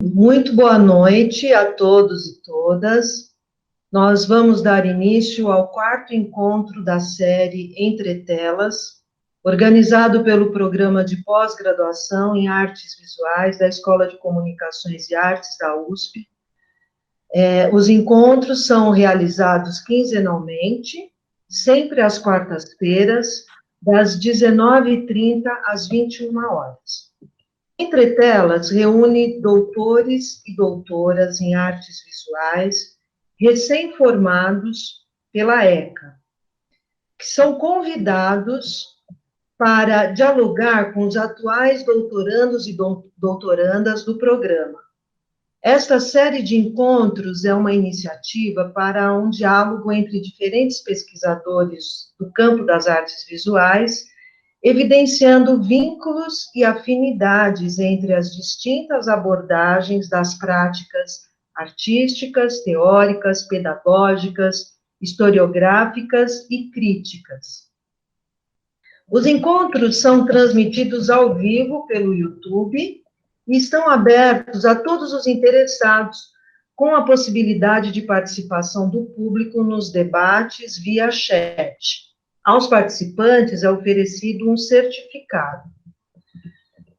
Muito boa noite a todos e todas. Nós vamos dar início ao quarto encontro da série Entre Telas, organizado pelo Programa de Pós-Graduação em Artes Visuais da Escola de Comunicações e Artes da USP. Os encontros são realizados quinzenalmente, sempre às quartas-feiras, das 19h30 às 21h. Entre Telas reúne doutores e doutoras em artes visuais, recém-formados pela ECA, que são convidados para dialogar com os atuais doutorandos e doutorandas do programa. Esta série de encontros é uma iniciativa para um diálogo entre diferentes pesquisadores do campo das artes visuais, evidenciando vínculos e afinidades entre as distintas abordagens das práticas artísticas, teóricas, pedagógicas, historiográficas e críticas. Os encontros são transmitidos ao vivo pelo YouTube e estão abertos a todos os interessados, com a possibilidade de participação do público nos debates via chat. Aos participantes é oferecido um certificado.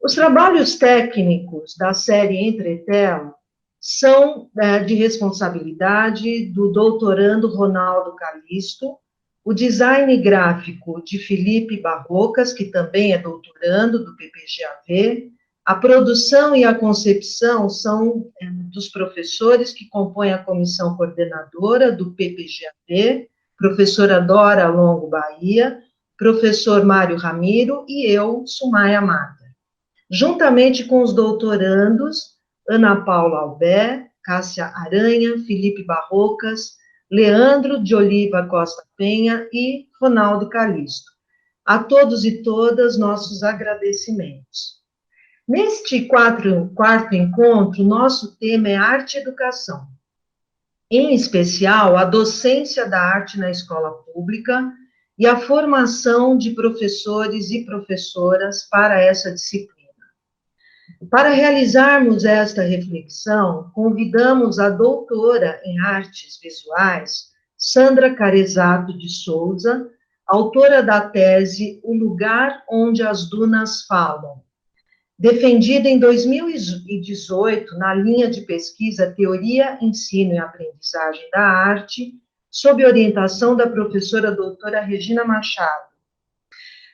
Os trabalhos técnicos da série Entre Telas são de responsabilidade do doutorando Ronaldo Calisto, o design gráfico de Felipe Barrocas, que também é doutorando do PPGAV, a produção e a concepção são dos professores que compõem a comissão coordenadora do PPGAV, professora Dora Longo Bahia, professor Mário Ramiro e eu, Sumaia Mata. Juntamente com os doutorandos, Ana Paula Albé, Cássia Aranha, Felipe Barrocas, Leandro de Oliva Costa Penha e Ronaldo Calisto. A todos e todas, nossos agradecimentos. Neste quarto encontro, nosso tema é arte e educação. Em especial, a docência da arte na escola pública e a formação de professores e professoras para essa disciplina. Para realizarmos esta reflexão, convidamos a doutora em artes visuais, Sandra Carezato de Souza, autora da tese O Lugar Onde as Dunas Falam, defendida em 2018 na linha de pesquisa Teoria, Ensino e Aprendizagem da Arte, sob orientação da professora doutora Regina Machado.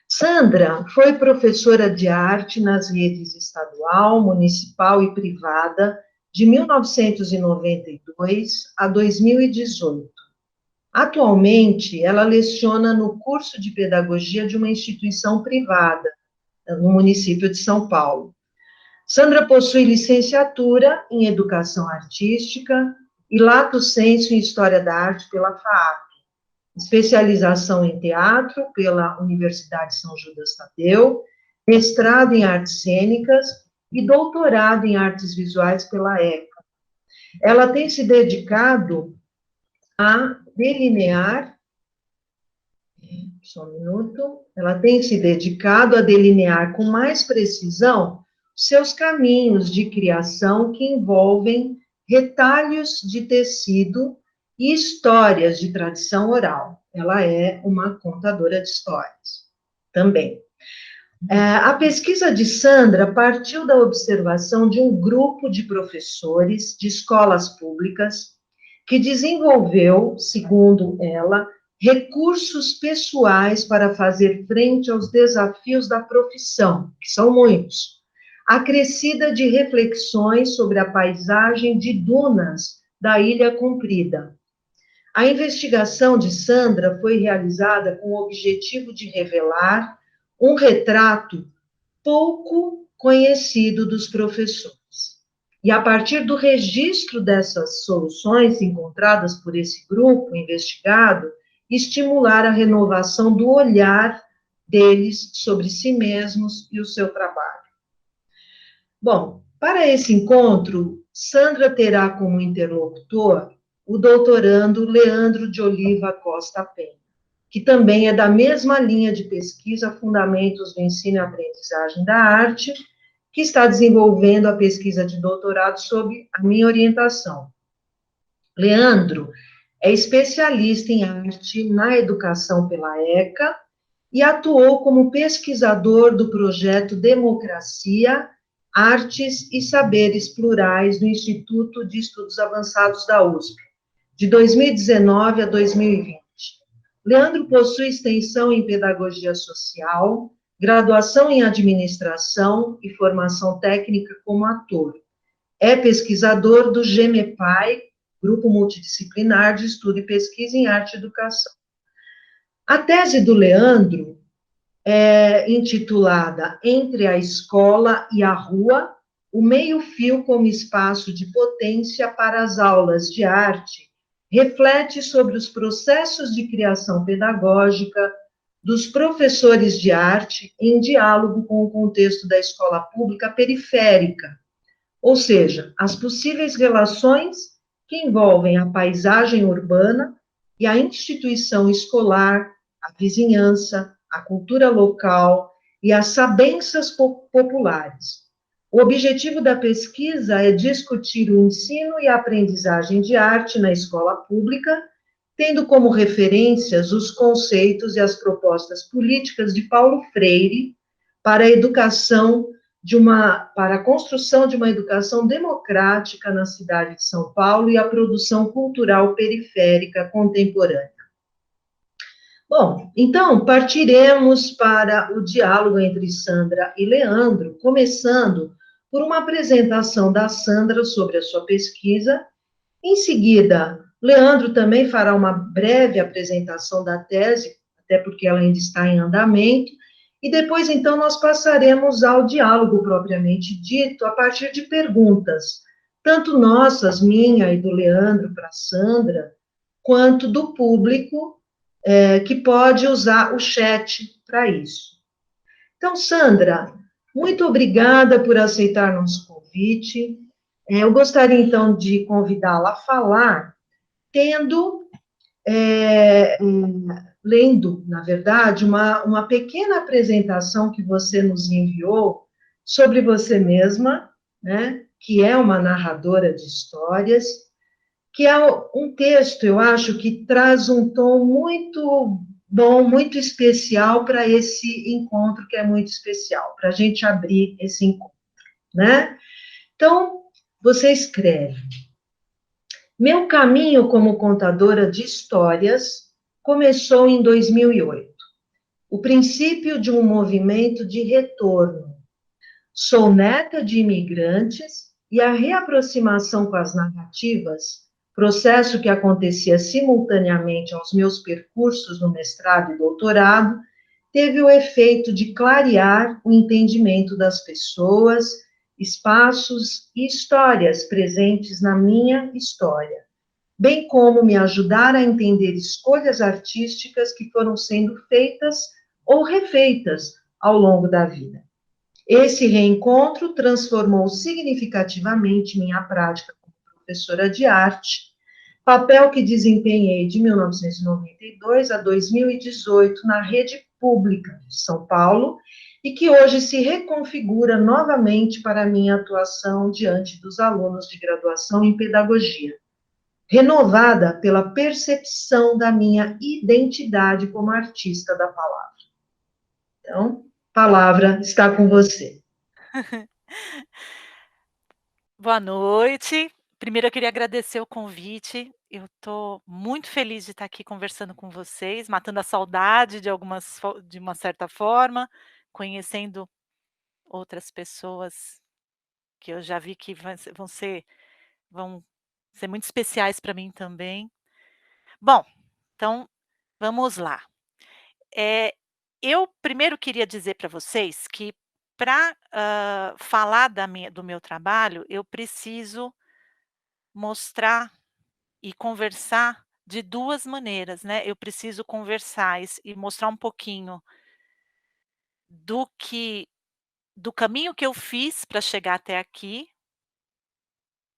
Sandra foi professora de arte nas redes estadual, municipal e privada de 1992 a 2018. Atualmente, ela leciona no curso de pedagogia de uma instituição privada, no município de São Paulo. Sandra possui licenciatura em Educação Artística e Lato Sensu em História da Arte pela FAAP, especialização em Teatro pela Universidade São Judas Tadeu, mestrado em Artes Cênicas e doutorado em Artes Visuais pela ECA. Ela tem se dedicado a delinear com mais precisão seus caminhos de criação que envolvem retalhos de tecido e histórias de tradição oral. Ela é uma contadora de histórias também. A pesquisa de Sandra partiu da observação de um grupo de professores de escolas públicas que desenvolveu, segundo ela, recursos pessoais para fazer frente aos desafios da profissão, que são muitos, acrescida de reflexões sobre a paisagem de dunas da Ilha Comprida. A investigação de Sandra foi realizada com o objetivo de revelar um retrato pouco conhecido dos professores. E a partir do registro dessas soluções encontradas por esse grupo investigado, estimular a renovação do olhar deles sobre si mesmos e o seu trabalho. Bom, para esse encontro, Sandra terá como interlocutor o doutorando Leandro de Oliva Costa Penha, que também é da mesma linha de pesquisa Fundamentos do Ensino e Aprendizagem da Arte que está desenvolvendo a pesquisa de doutorado sob a minha orientação. Leandro é especialista em arte na educação pela ECA e atuou como pesquisador do projeto Democracia, Artes e Saberes Plurais do Instituto de Estudos Avançados da USP, de 2019 a 2020. Leandro possui extensão em pedagogia social, graduação em administração e formação técnica como ator. É pesquisador do GEMEPAI, Grupo Multidisciplinar de Estudo e Pesquisa em Arte e Educação. A tese do Leandro é intitulada Entre a Escola e a Rua, o meio-fio como espaço de potência para as aulas de arte, reflete sobre os processos de criação pedagógica dos professores de arte em diálogo com o contexto da escola pública periférica, ou seja, as possíveis relações que envolvem a paisagem urbana e a instituição escolar, a vizinhança, a cultura local e as sabenças populares. O objetivo da pesquisa é discutir o ensino e a aprendizagem de arte na escola pública, tendo como referências os conceitos e as propostas políticas de Paulo Freire para a educação para a construção de uma educação democrática na cidade de São Paulo e a produção cultural periférica contemporânea. Bom, então partiremos para o diálogo entre Sandra e Leandro, começando por uma apresentação da Sandra sobre a sua pesquisa. Em seguida, Leandro também fará uma breve apresentação da tese, até porque ela ainda está em andamento, e depois, então, nós passaremos ao diálogo propriamente dito, a partir de perguntas, tanto nossas, minha e do Leandro para a Sandra, quanto do público, que pode usar o chat para isso. Então, Sandra, muito obrigada por aceitar nosso convite. Eu gostaria, então, de convidá-la a falar, lendo, na verdade, uma pequena apresentação que você nos enviou sobre você mesma, né, que é uma narradora de histórias, que é um texto, eu acho, que traz um tom muito bom, muito especial para esse encontro, que é muito especial, para a gente abrir esse encontro, né? Então, você escreve: meu caminho como contadora de histórias começou em 2008, o princípio de um movimento de retorno. Sou neta de imigrantes e a reaproximação com as narrativas, processo que acontecia simultaneamente aos meus percursos no mestrado e doutorado, teve o efeito de clarear o entendimento das pessoas, espaços e histórias presentes na minha história, bem como me ajudar a entender escolhas artísticas que foram sendo feitas ou refeitas ao longo da vida. Esse reencontro transformou significativamente minha prática como professora de arte, papel que desempenhei de 1992 a 2018 na rede pública de São Paulo e que hoje se reconfigura novamente para minha atuação diante dos alunos de graduação em pedagogia, renovada pela percepção da minha identidade como artista da palavra. Então, a palavra está com você. Boa noite. Primeiro eu queria agradecer o convite. Eu estou muito feliz de estar aqui conversando com vocês, matando a saudade de uma certa forma, conhecendo outras pessoas que eu já vi que vão ser muito especiais para mim também. Bom, então vamos lá. Eu primeiro queria dizer para vocês que para falar do meu trabalho, eu preciso mostrar e conversar de 2 maneiras, né. Eu preciso conversar e mostrar um pouquinho do caminho que eu fiz para chegar até aqui.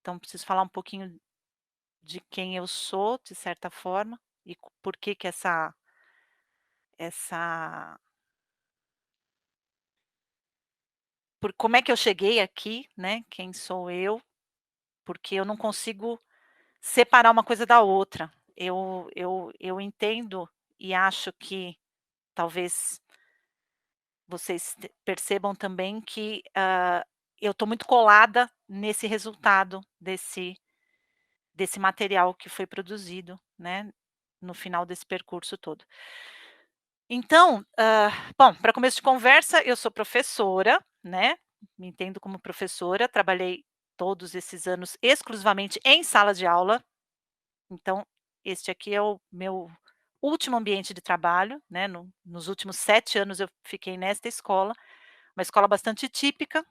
Então preciso falar um pouquinho de quem eu sou, de certa forma, e por que que essa por como é que eu cheguei aqui, né, quem sou eu, porque eu não consigo separar uma coisa da outra. Eu entendo e acho que talvez vocês percebam também que, eu estou muito colada nesse resultado desse material que foi produzido, né, no final desse percurso todo. Então, bom, para começo de conversa, eu sou professora, né, me entendo como professora, trabalhei todos esses anos exclusivamente em sala de aula, então este aqui é o meu último ambiente de trabalho, né, nos últimos 7 anos eu fiquei nesta escola, uma escola bastante típica,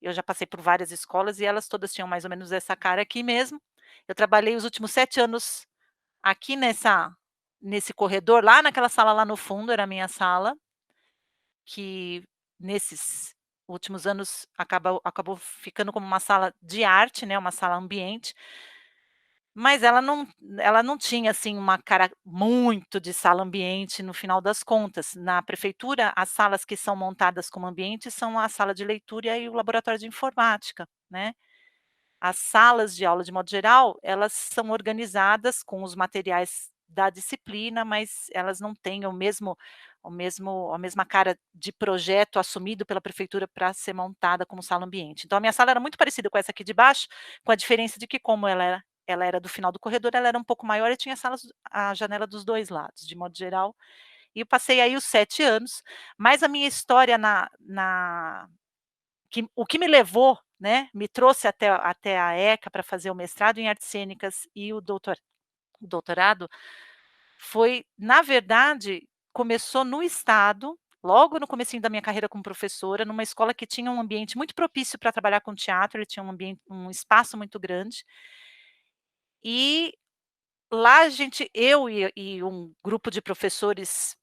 eu já passei por várias escolas e elas todas tinham mais ou menos essa cara aqui mesmo. Eu trabalhei os últimos 7 anos aqui nesse corredor, lá naquela sala lá no fundo, era a minha sala, que nesses últimos anos acabou ficando como uma sala de arte, né, uma sala ambiente, mas ela não tinha, assim, uma cara muito de sala ambiente no final das contas. Na prefeitura, as salas que são montadas como ambiente são a sala de leitura e o laboratório de informática, né. As salas de aula, de modo geral, elas são organizadas com os materiais da disciplina, mas elas não têm a mesma cara de projeto assumido pela prefeitura para ser montada como sala ambiente. Então a minha sala era muito parecida com essa aqui de baixo, com a diferença de que como ela era do final do corredor, ela era um pouco maior e tinha a janela dos 2 lados, de modo geral. E eu passei aí os 7 anos, mas a minha história o que me levou, né, me trouxe até a ECA para fazer o mestrado em artes cênicas e o doutorado, foi, na verdade, começou no estado, logo no comecinho da minha carreira como professora, numa escola que tinha um ambiente muito propício para trabalhar com teatro, ele tinha um espaço muito grande, e lá eu e um grupo de professores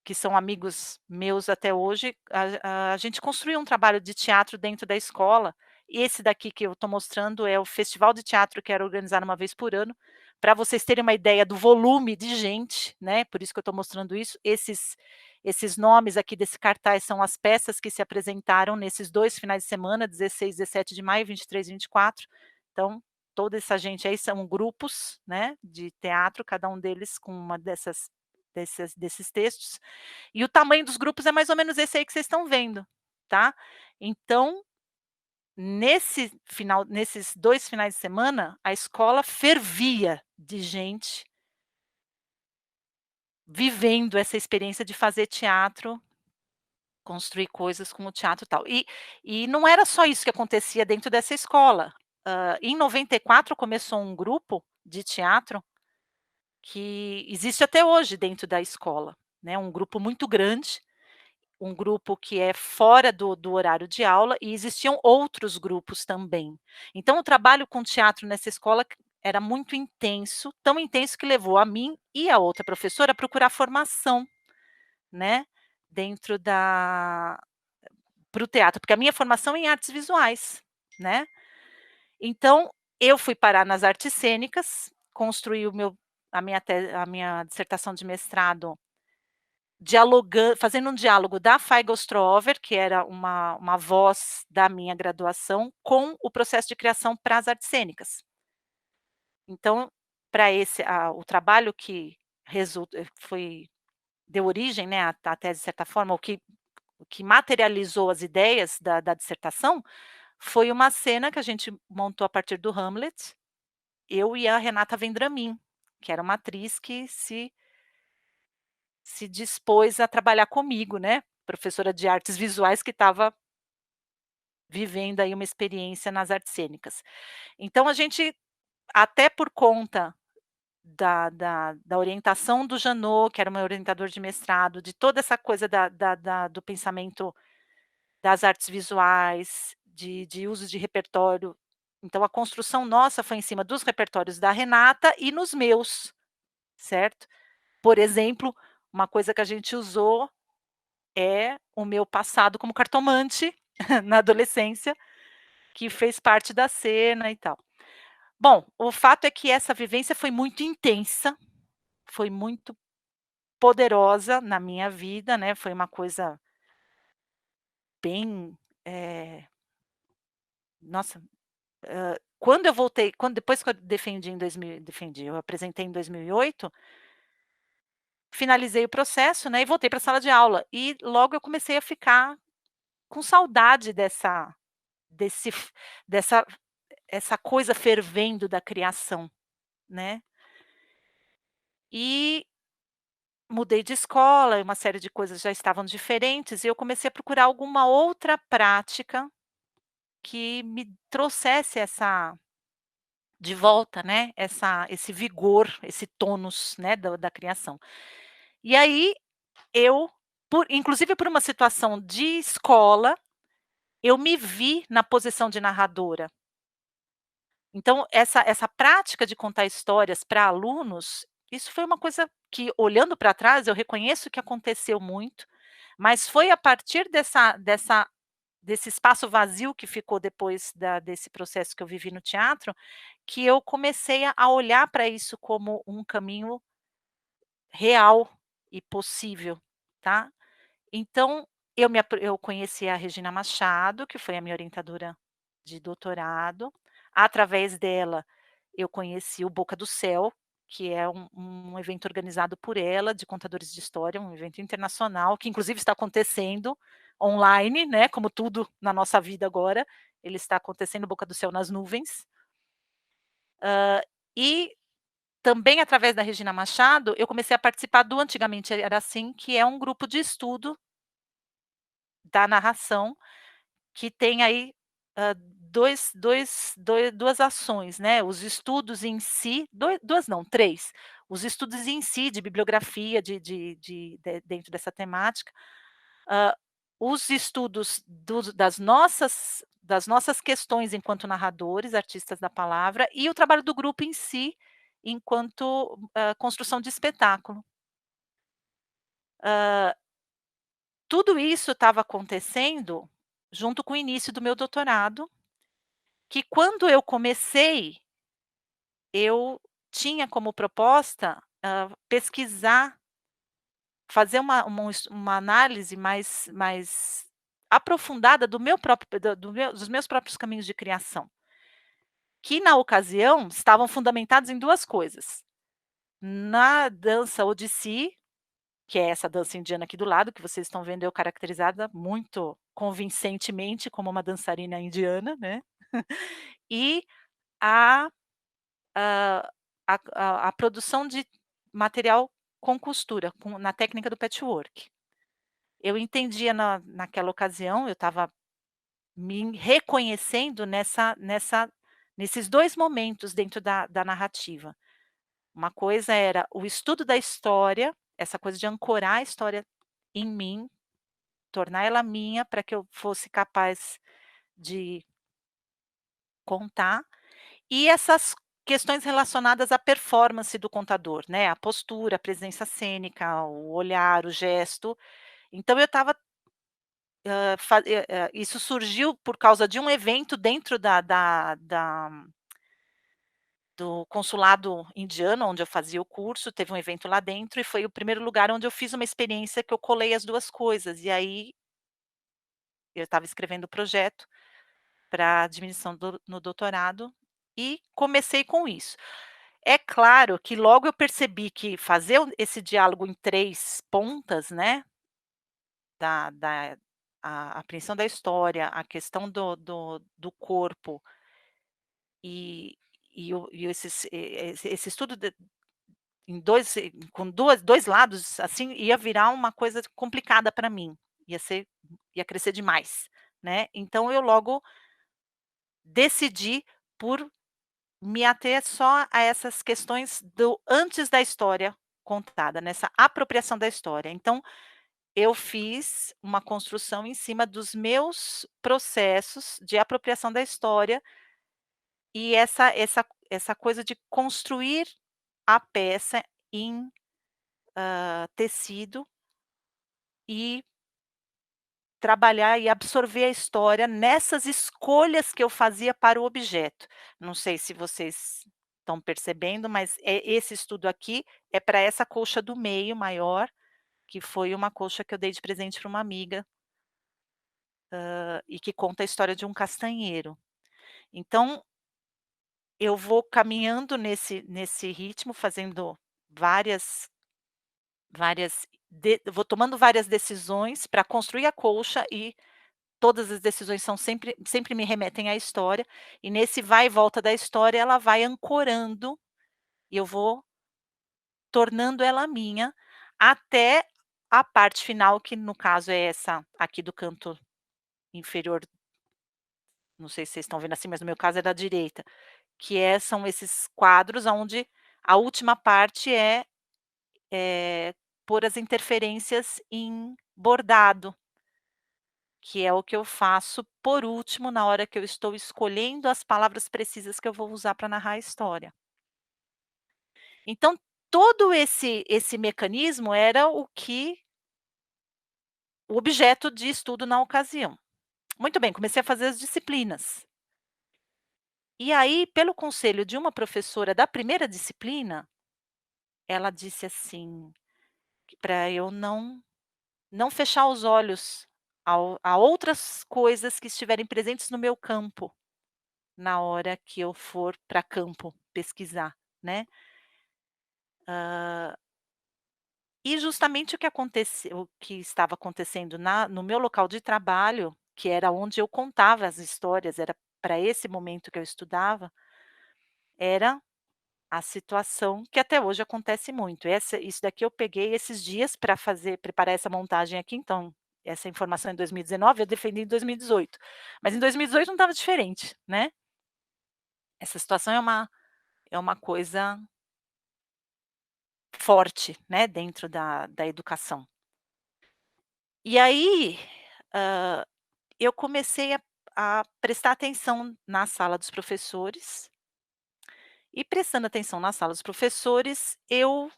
que são amigos meus até hoje, a gente construiu um trabalho de teatro dentro da escola, e esse daqui que eu estou mostrando é o festival de teatro que era organizado uma vez por ano, para vocês terem uma ideia do volume de gente, né, por isso que eu estou mostrando isso, esses nomes aqui desse cartaz são as peças que se apresentaram nesses 2 finais de semana, 16, 17 de maio, 23 e 24. Então, toda essa gente aí são grupos, né, de teatro, cada um deles com uma desses textos, e o tamanho dos grupos é mais ou menos esse aí que vocês estão vendo, tá. Então, nesses 2 finais de semana, a escola fervia de gente vivendo essa experiência de fazer teatro, construir coisas com o teatro e tal. E não era só isso que acontecia dentro dessa escola. Em 94 começou um grupo de teatro que existe até hoje dentro da escola, né, um grupo muito grande, um grupo que é fora do horário de aula e existiam outros grupos também. Então o trabalho com teatro nessa escola era muito intenso, tão intenso que levou a mim e a outra professora a procurar formação, né, dentro para o teatro, porque a minha formação é em artes visuais, né. Então, eu fui parar nas artes cênicas, construí a minha dissertação de mestrado fazendo um diálogo da Feigal Strover, que era uma voz da minha graduação, com o processo de criação para as artes cênicas. Então, para o trabalho que deu origem, né, à tese de certa forma, o que materializou as ideias da dissertação, foi uma cena que a gente montou a partir do Hamlet, eu e a Renata Vendramin, que era uma atriz que se dispôs a trabalhar comigo, né, professora de artes visuais que estava vivendo aí uma experiência nas artes cênicas. Então a gente, até por conta da orientação do Janot, que era o meu orientador de mestrado, de toda essa coisa do pensamento das artes visuais, de uso de repertório, então a construção nossa foi em cima dos repertórios da Renata e nos meus, certo? Por exemplo, uma coisa que a gente usou é o meu passado como cartomante na adolescência, que fez parte da cena e tal. Bom, o fato é que essa vivência foi muito intensa, foi muito poderosa na minha vida, né, foi uma coisa bem, nossa, quando eu voltei, depois que eu defendi, eu apresentei em 2008, finalizei o processo, né, e voltei para a sala de aula. E logo eu comecei a ficar com saudade desse f dessa essa coisa fervendo da criação, né. E mudei de escola, e uma série de coisas já estavam diferentes, e eu comecei a procurar alguma outra prática que me trouxesse essa de volta, né, esse vigor, esse tônus, né, da criação. E aí eu, inclusive por uma situação de escola, eu me vi na posição de narradora. Então essa prática de contar histórias para alunos, isso foi uma coisa que, olhando para trás, eu reconheço que aconteceu muito, mas foi a partir desse espaço vazio que ficou depois desse processo que eu vivi no teatro, que eu comecei a olhar para isso como um caminho real e possível, tá. Então, eu conheci a Regina Machado, que foi a minha orientadora de doutorado. Através dela, eu conheci o Boca do Céu, que é um evento organizado por ela, de contadores de história, um evento internacional, que inclusive está acontecendo online, né, como tudo na nossa vida agora, ele está acontecendo, Boca do Céu nas nuvens. E também através da Regina Machado, eu comecei a participar do Antigamente Era Assim, que é um grupo de estudo da narração, que tem aí, 2 ações, né, os estudos em si, 2 não, 3, os estudos em si de bibliografia dentro dessa temática, hã, os estudos das nossas questões enquanto narradores, artistas da palavra, e o trabalho do grupo em si, enquanto, construção de espetáculo. Tudo isso estava acontecendo junto com o início do meu doutorado, que quando eu comecei, eu tinha como proposta, pesquisar, fazer uma análise mais aprofundada do meu próprio dos meus próprios caminhos de criação, que na ocasião estavam fundamentados em 2 coisas: na dança Odissi, que é essa dança indiana aqui do lado, que vocês estão vendo eu caracterizada muito convincentemente como uma dançarina indiana, né, e a Hã, a produção de material com costura, na técnica do patchwork. Eu entendia naquela ocasião, eu estava me reconhecendo nesses 2 momentos dentro da narrativa. Uma coisa era o estudo da história, essa coisa de ancorar a história em mim, tornar ela minha, para que eu fosse capaz de contar. E essas questões relacionadas à performance do contador, né, a postura, a presença cênica, o olhar, o gesto. Então eu estava, isso surgiu por causa de um evento dentro do consulado indiano, onde eu fazia o curso, teve um evento lá dentro e foi o primeiro lugar onde eu fiz uma experiência que eu colei as 2 coisas, e aí eu estava escrevendo o projeto para admissão no doutorado, e comecei com isso. É claro que logo eu percebi que fazer esse diálogo em 3 pontas, né, da a apreensão da história, a questão do corpo e esse estudo em 2 com 2 lados, assim, ia virar uma coisa complicada para mim, ia crescer demais, né. Então eu logo decidi por me ater só a essas questões do antes da história contada, nessa apropriação da história. Então, eu fiz uma construção em cima dos meus processos de apropriação da história e essa coisa de construir a peça em, tecido e trabalhar e absorver a história nessas escolhas que eu fazia para o objeto. Não sei se vocês estão percebendo, mas esse estudo aqui é para essa colcha do meio maior, que foi uma colcha que eu dei de presente para uma amiga, e que conta a história de um castanheiro. Então, eu vou caminhando nesse ritmo, fazendo várias várias vou tomando várias decisões para construir a colcha e todas as decisões são sempre me remetem à história, e nesse vai e volta da história ela vai ancorando, e eu vou tornando ela minha, até a parte final que no caso é essa aqui do canto inferior, não sei se vocês estão vendo assim, mas no meu caso é da direita, que são esses quadros aonde a última parte pôr as interferências em bordado, que é o que eu faço por último na hora que eu estou escolhendo as palavras precisas que eu vou usar para narrar a história. Então, todo esse mecanismo era o objeto de estudo na ocasião. Muito bem, comecei a fazer as disciplinas. E aí, pelo conselho de uma professora da primeira disciplina, ela disse assim, para eu não fechar os olhos a outras coisas que estiverem presentes no meu campo, na hora que eu for para campo pesquisar, né. E justamente o que estava acontecendo no meu local de trabalho, que era onde eu contava as histórias, era para esse momento que eu estudava, era a situação que até hoje acontece muito. Isso daqui eu peguei esses dias para preparar essa montagem aqui, então, essa informação em 2019, eu defendi em 2018. Mas em 2018 não estava diferente, né. Essa situação é uma coisa forte, né, dentro da educação. E aí, hã, eu comecei a prestar atenção na sala dos professores, e prestando atenção na sala dos professores, eu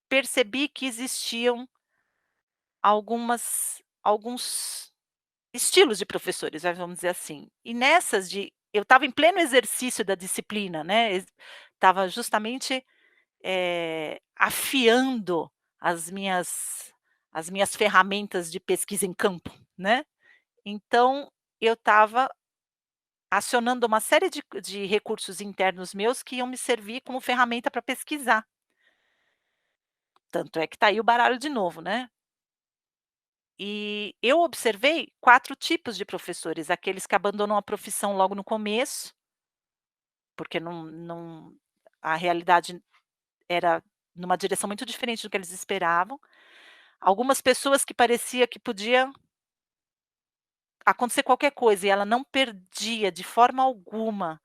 percebi que existiam alguns estilos de professores, vamos dizer assim. E nessas de eu estava em pleno exercício da disciplina, né, estava justamente, afiando as minhas as minhas ferramentas de pesquisa em campo, né. Então, eu estava acionando uma série de recursos internos meus que iam me servir como ferramenta para pesquisar. Tanto é que está aí o baralho de novo, né. E eu observei 4 tipos de professores, aqueles que abandonam a profissão logo no começo, porque não a realidade era numa direção muito diferente do que eles esperavam. Algumas pessoas que parecia que podia acontecer qualquer coisa e ela não perdia de forma alguma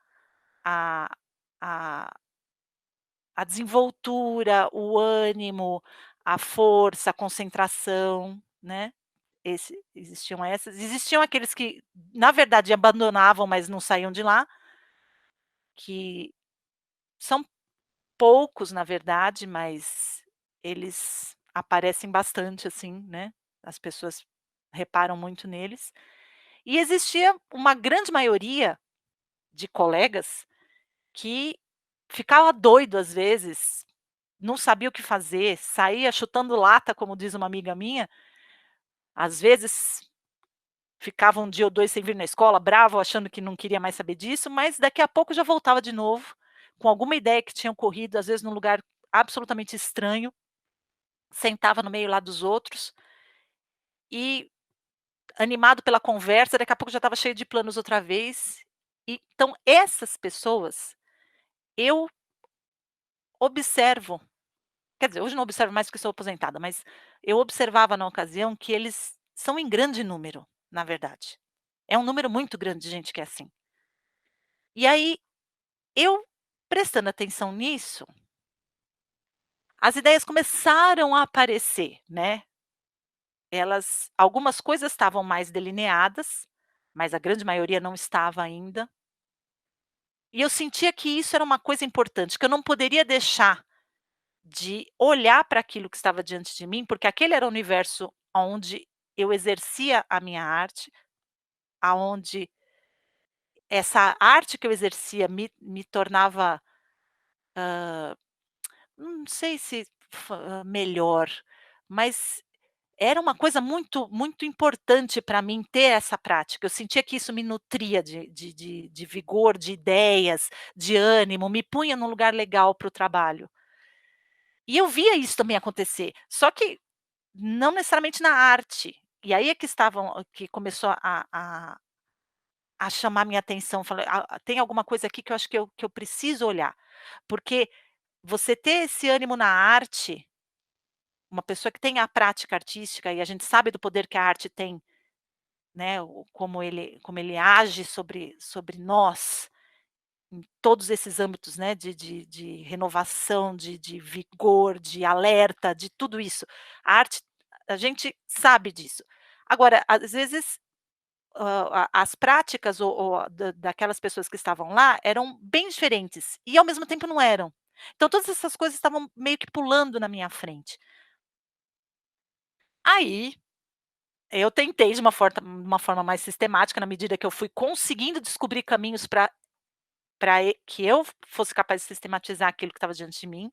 a a a desenvoltura, o ânimo, a força, a concentração, né. Existiam aqueles que, na verdade, abandonavam, mas não saíam de lá, que são poucos, na verdade, mas eles aparecem bastante, assim, né, as pessoas reparam muito neles. E existia uma grande maioria de colegas que ficava doido, às vezes, não sabia o que fazer, saía chutando lata, como diz uma amiga minha, às vezes ficava um dia ou 2 sem vir na escola, bravo, achando que não queria mais saber disso, mas daqui a pouco já voltava de novo, com alguma ideia que tinha ocorrido, às vezes num lugar absolutamente estranho, sentava no meio lá dos outros, e animado pela conversa, daqui a pouco já estava cheio de planos outra vez. Então essas pessoas, eu observo, quer dizer, hoje não observo mais porque sou aposentada, mas eu observava na ocasião que eles são em grande número, na verdade. É um número muito grande de gente que é assim. E aí, eu prestando atenção nisso, as ideias começaram a aparecer, né. Algumas coisas estavam mais delineadas, mas a grande maioria não estava ainda. E eu sentia que isso era uma coisa importante, que eu não poderia deixar de olhar para aquilo que estava diante de mim, porque aquele era o universo onde eu exercia a minha arte, aonde essa arte que eu exercia me tornava, não sei se melhor, mas era uma coisa muito importante para mim ter essa prática, eu sentia que isso me nutria de vigor, de ideias, de ânimo, me punha num lugar legal para o trabalho. E eu via isso também acontecer, só que não necessariamente na arte, e aí é que começou a chamar minha atenção, falei: "Ah, tem alguma coisa aqui que eu acho que eu preciso olhar", porque você ter esse ânimo na arte, uma pessoa que tem a prática artística e a gente sabe do poder que a arte tem, né, como ele age sobre nós, em todos esses âmbitos, né, de renovação, de vigor, de alerta, de tudo isso. A arte, a gente sabe disso. Agora, às vezes, as práticas ou daquelas pessoas que estavam lá eram bem diferentes e ao mesmo tempo não eram. Então todas essas coisas estavam meio que pulando na minha frente. Aí, eu tentei de uma forma mais sistemática, na medida que eu fui conseguindo descobrir caminhos para que eu fosse capaz de sistematizar aquilo que estava diante de mim,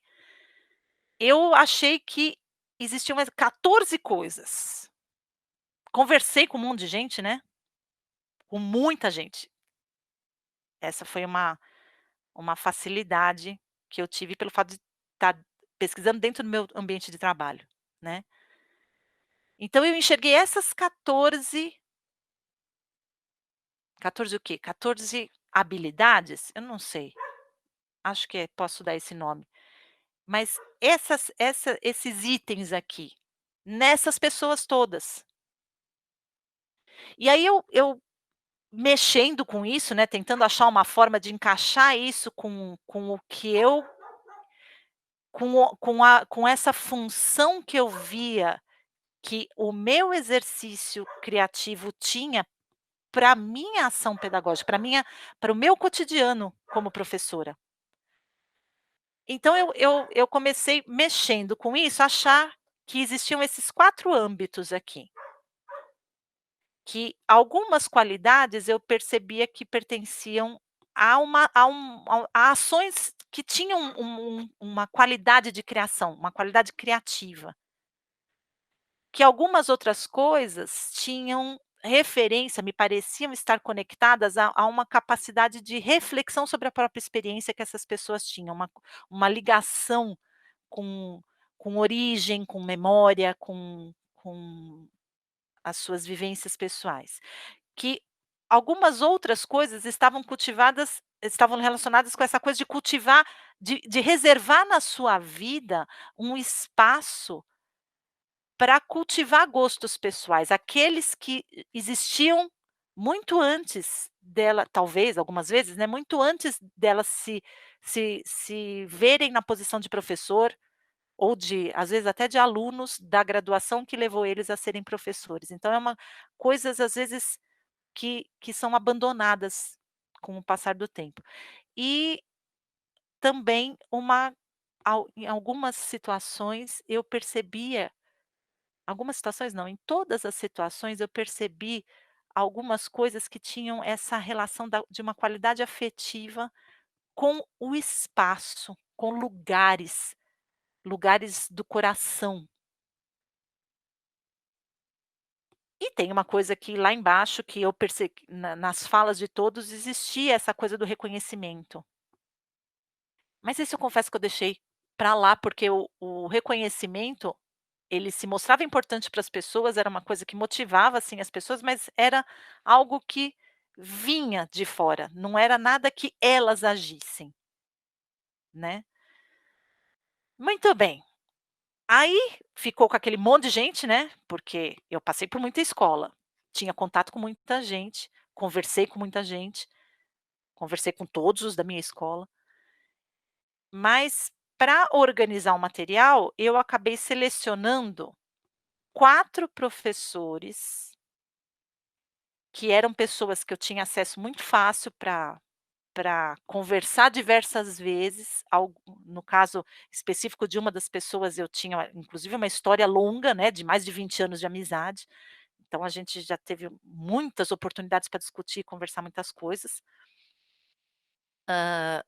eu achei que existiam mais 14 coisas. Conversei com um monte de gente, né, com muita gente. Essa foi uma facilidade que eu tive pelo fato de estar pesquisando dentro do meu ambiente de trabalho, né. Então eu enxerguei essas 14 o quê? 14 habilidades? Eu não sei, acho que posso dar esse nome. Mas esses itens aqui, nessas pessoas todas. E aí eu mexendo com isso, né, tentando achar uma forma de encaixar isso com o que eu com essa função que eu via que o meu exercício criativo tinha para minha ação pedagógica, para o meu cotidiano como professora. Então eu comecei mexendo com isso, a achar que existiam esses 4 âmbitos aqui, que algumas qualidades eu percebia que pertenciam a ações que tinham uma qualidade de criação, uma qualidade criativa. Que algumas outras coisas tinham referência, me pareciam estar conectadas a uma capacidade de reflexão sobre a própria experiência que essas pessoas tinham, uma ligação com origem, com memória, com as suas vivências pessoais. Que algumas outras coisas estavam relacionadas com essa coisa de cultivar, de reservar na sua vida um espaço para cultivar gostos pessoais, aqueles que existiam muito antes dela, talvez algumas vezes, né, muito antes delas se verem na posição de professor ou às vezes até de alunos da graduação que levou eles a serem professores. Então coisas às vezes que são abandonadas com o passar do tempo. E também em algumas situações eu percebia. Algumas situações não, em todas as situações eu percebi algumas coisas que tinham essa relação de uma qualidade afetiva com o espaço, com lugares, lugares do coração. E tem uma coisa que lá embaixo que eu percebi nas falas de todos existia essa coisa do reconhecimento. Mas isso eu confesso que eu deixei para lá, porque o reconhecimento, ele se mostrava importante para as pessoas, era uma coisa que motivava, assim, as pessoas, mas era algo que vinha de fora, não era nada que elas agissem, né. Muito bem, aí ficou com aquele monte de gente, né, porque eu passei por muita escola, tinha contato com muita gente, conversei com todos os da minha escola, mas para organizar o material, eu acabei selecionando 4 professores que eram pessoas que eu tinha acesso muito fácil para conversar diversas vezes, no caso específico de uma das pessoas eu tinha inclusive uma história longa, né, de mais de 20 anos de amizade, então a gente já teve muitas oportunidades para discutir e conversar muitas coisas. Hã,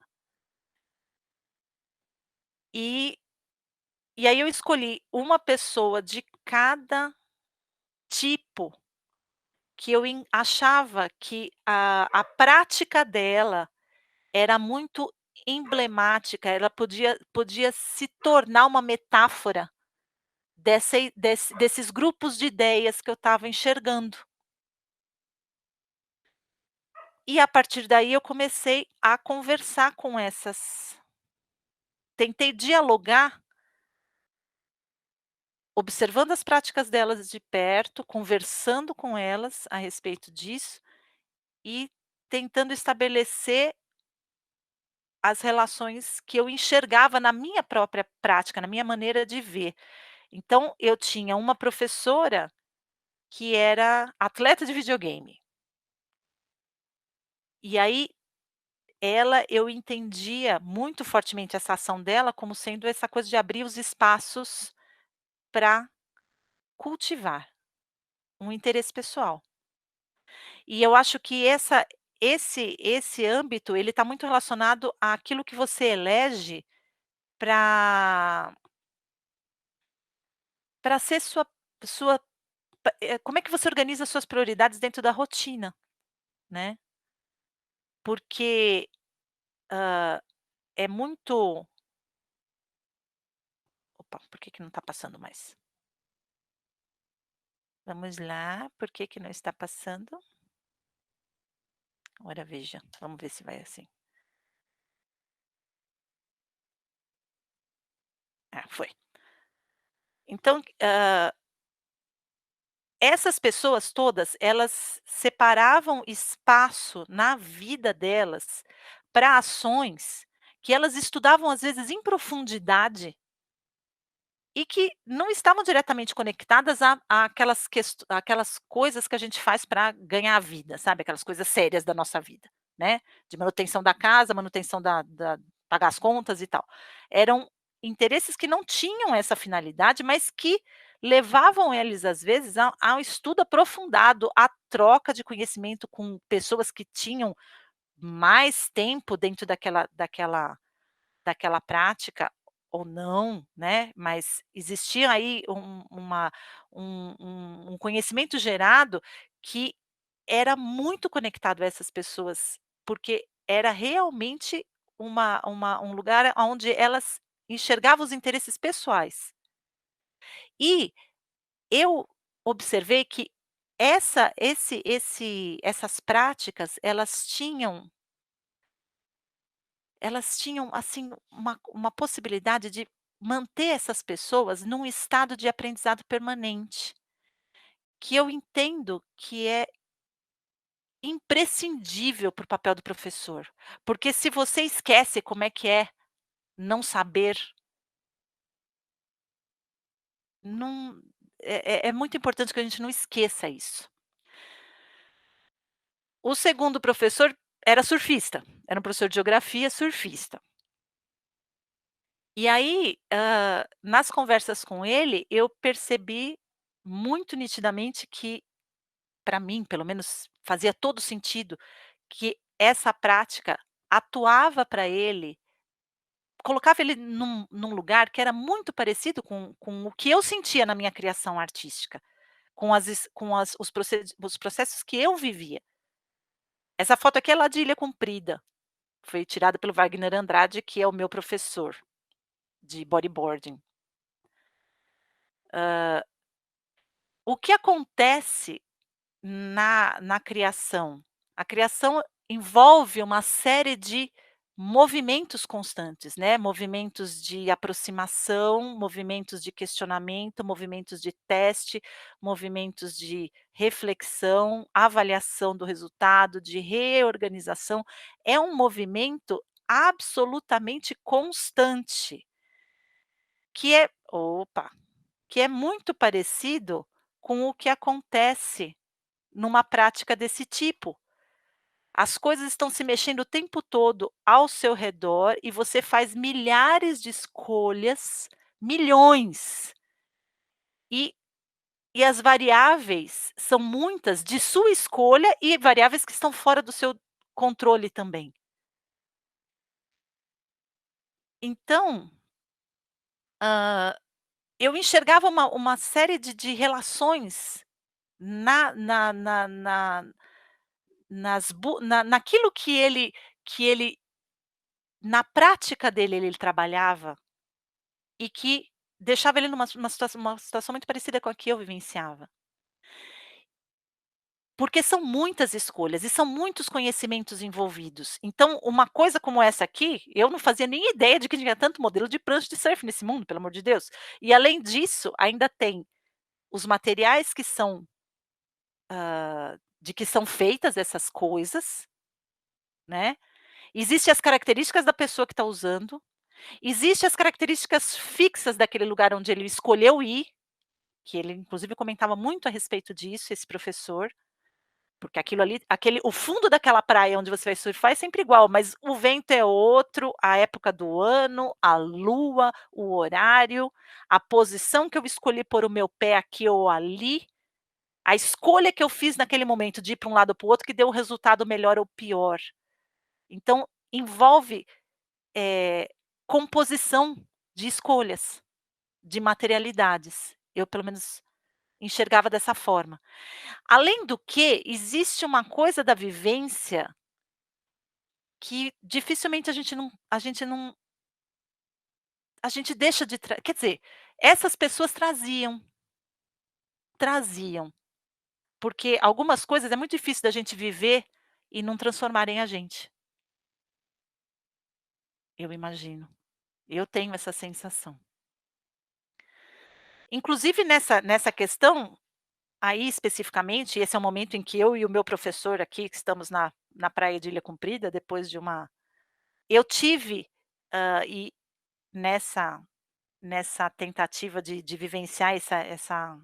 e e aí eu escolhi uma pessoa de cada tipo que eu achava que a prática dela era muito emblemática, ela podia se tornar uma metáfora desses grupos de ideias que eu estava enxergando. E a partir daí eu comecei a conversar com essas, tentei dialogar, observando as práticas delas de perto, conversando com elas a respeito disso e tentando estabelecer as relações que eu enxergava na minha própria prática, na minha maneira de ver. Então eu tinha uma professora que era atleta de videogame. E aí eu entendia muito fortemente essa ação dela como sendo essa coisa de abrir os espaços para cultivar um interesse pessoal. E eu acho que esse âmbito, ele está muito relacionado àquilo que você elege para ser sua como é que você organiza suas prioridades dentro da rotina, né. Porque, é muito opa, por que que não está passando mais? Vamos lá, por que que não está passando? Ora veja, vamos ver se vai assim. Ah, foi. Então, essas pessoas todas, elas separavam espaço na vida delas para ações que elas estudavam, às vezes, em profundidade e que não estavam diretamente conectadas a aquelas coisas que a gente faz para ganhar a vida, sabe, aquelas coisas sérias da nossa vida, né, de manutenção da casa, manutenção da pagar as contas e tal. Eram interesses que não tinham essa finalidade, mas que levavam eles, às vezes, a um estudo aprofundado, a troca de conhecimento com pessoas que tinham mais tempo dentro daquela prática ou não, né, mas existia aí um conhecimento gerado que era muito conectado a essas pessoas, porque era realmente um lugar onde elas enxergavam os interesses pessoais. E eu observei que essas práticas, elas tinham, assim, uma possibilidade de manter essas pessoas num estado de aprendizado permanente, que eu entendo que é imprescindível para o papel do professor, porque se você esquece como é não saber, não é muito importante que a gente não esqueça isso. O segundo professor era surfista, era um professor de geografia surfista. E aí, nas conversas com ele, eu percebi muito nitidamente que, para mim, pelo menos, fazia todo sentido que essa prática atuava para ele, colocava ele num lugar que era muito parecido com o que eu sentia na minha criação artística, com os processos que eu vivia. Essa foto aqui é lá de Ilha Comprida, foi tirada pelo Wagner Andrade, que é o meu professor de bodyboarding. O que acontece na criação? A criação envolve uma série de movimentos constantes, né, movimentos de aproximação, movimentos de questionamento, movimentos de teste, movimentos de reflexão, avaliação do resultado, de reorganização. É um movimento absolutamente constante, que é opa, que é muito parecido com o que acontece numa prática desse tipo. As coisas estão se mexendo o tempo todo ao seu redor e você faz milhares de escolhas, milhões, e as variáveis são muitas de sua escolha e variáveis que estão fora do seu controle também. Então, eu enxergava uma série de relações na na na na nas bu na naquilo que ele na prática dele, ele trabalhava e que deixava ele numa situação muito parecida com a que eu vivenciava. Porque são muitas escolhas e são muitos conhecimentos envolvidos. Então, uma coisa como essa aqui, eu não fazia nem ideia de que tinha tanto modelo de prancha de surf nesse mundo, pelo amor de Deus. E além disso, ainda tem os materiais que são, de que são feitas essas coisas, né. Existem as características da pessoa que está usando, existe as características fixas daquele lugar onde ele escolheu ir, que ele inclusive comentava muito a respeito disso, esse professor. Porque aquilo ali, o fundo daquela praia onde você vai surfar é sempre igual, mas o vento é outro, a época do ano, a lua, o horário, a posição que eu escolhi pôr o meu pé aqui ou ali, a escolha que eu fiz naquele momento de ir para um lado ou para o outro que deu o resultado melhor ou pior. Então envolve, eh, composição de escolhas, de materialidades. Eu pelo menos enxergava dessa forma. Além do que, existe uma coisa da vivência que dificilmente a gente deixa de quer dizer, essas pessoas traziam, porque algumas coisas é muito difícil da gente viver e não transformarem a gente, eu imagino. Eu tenho essa sensação. Inclusive nessa questão, aí especificamente, esse é o momento em que eu e o meu professor aqui, que estamos na praia de Ilha Comprida, depois de uma eu tive, e nessa tentativa de vivenciar essa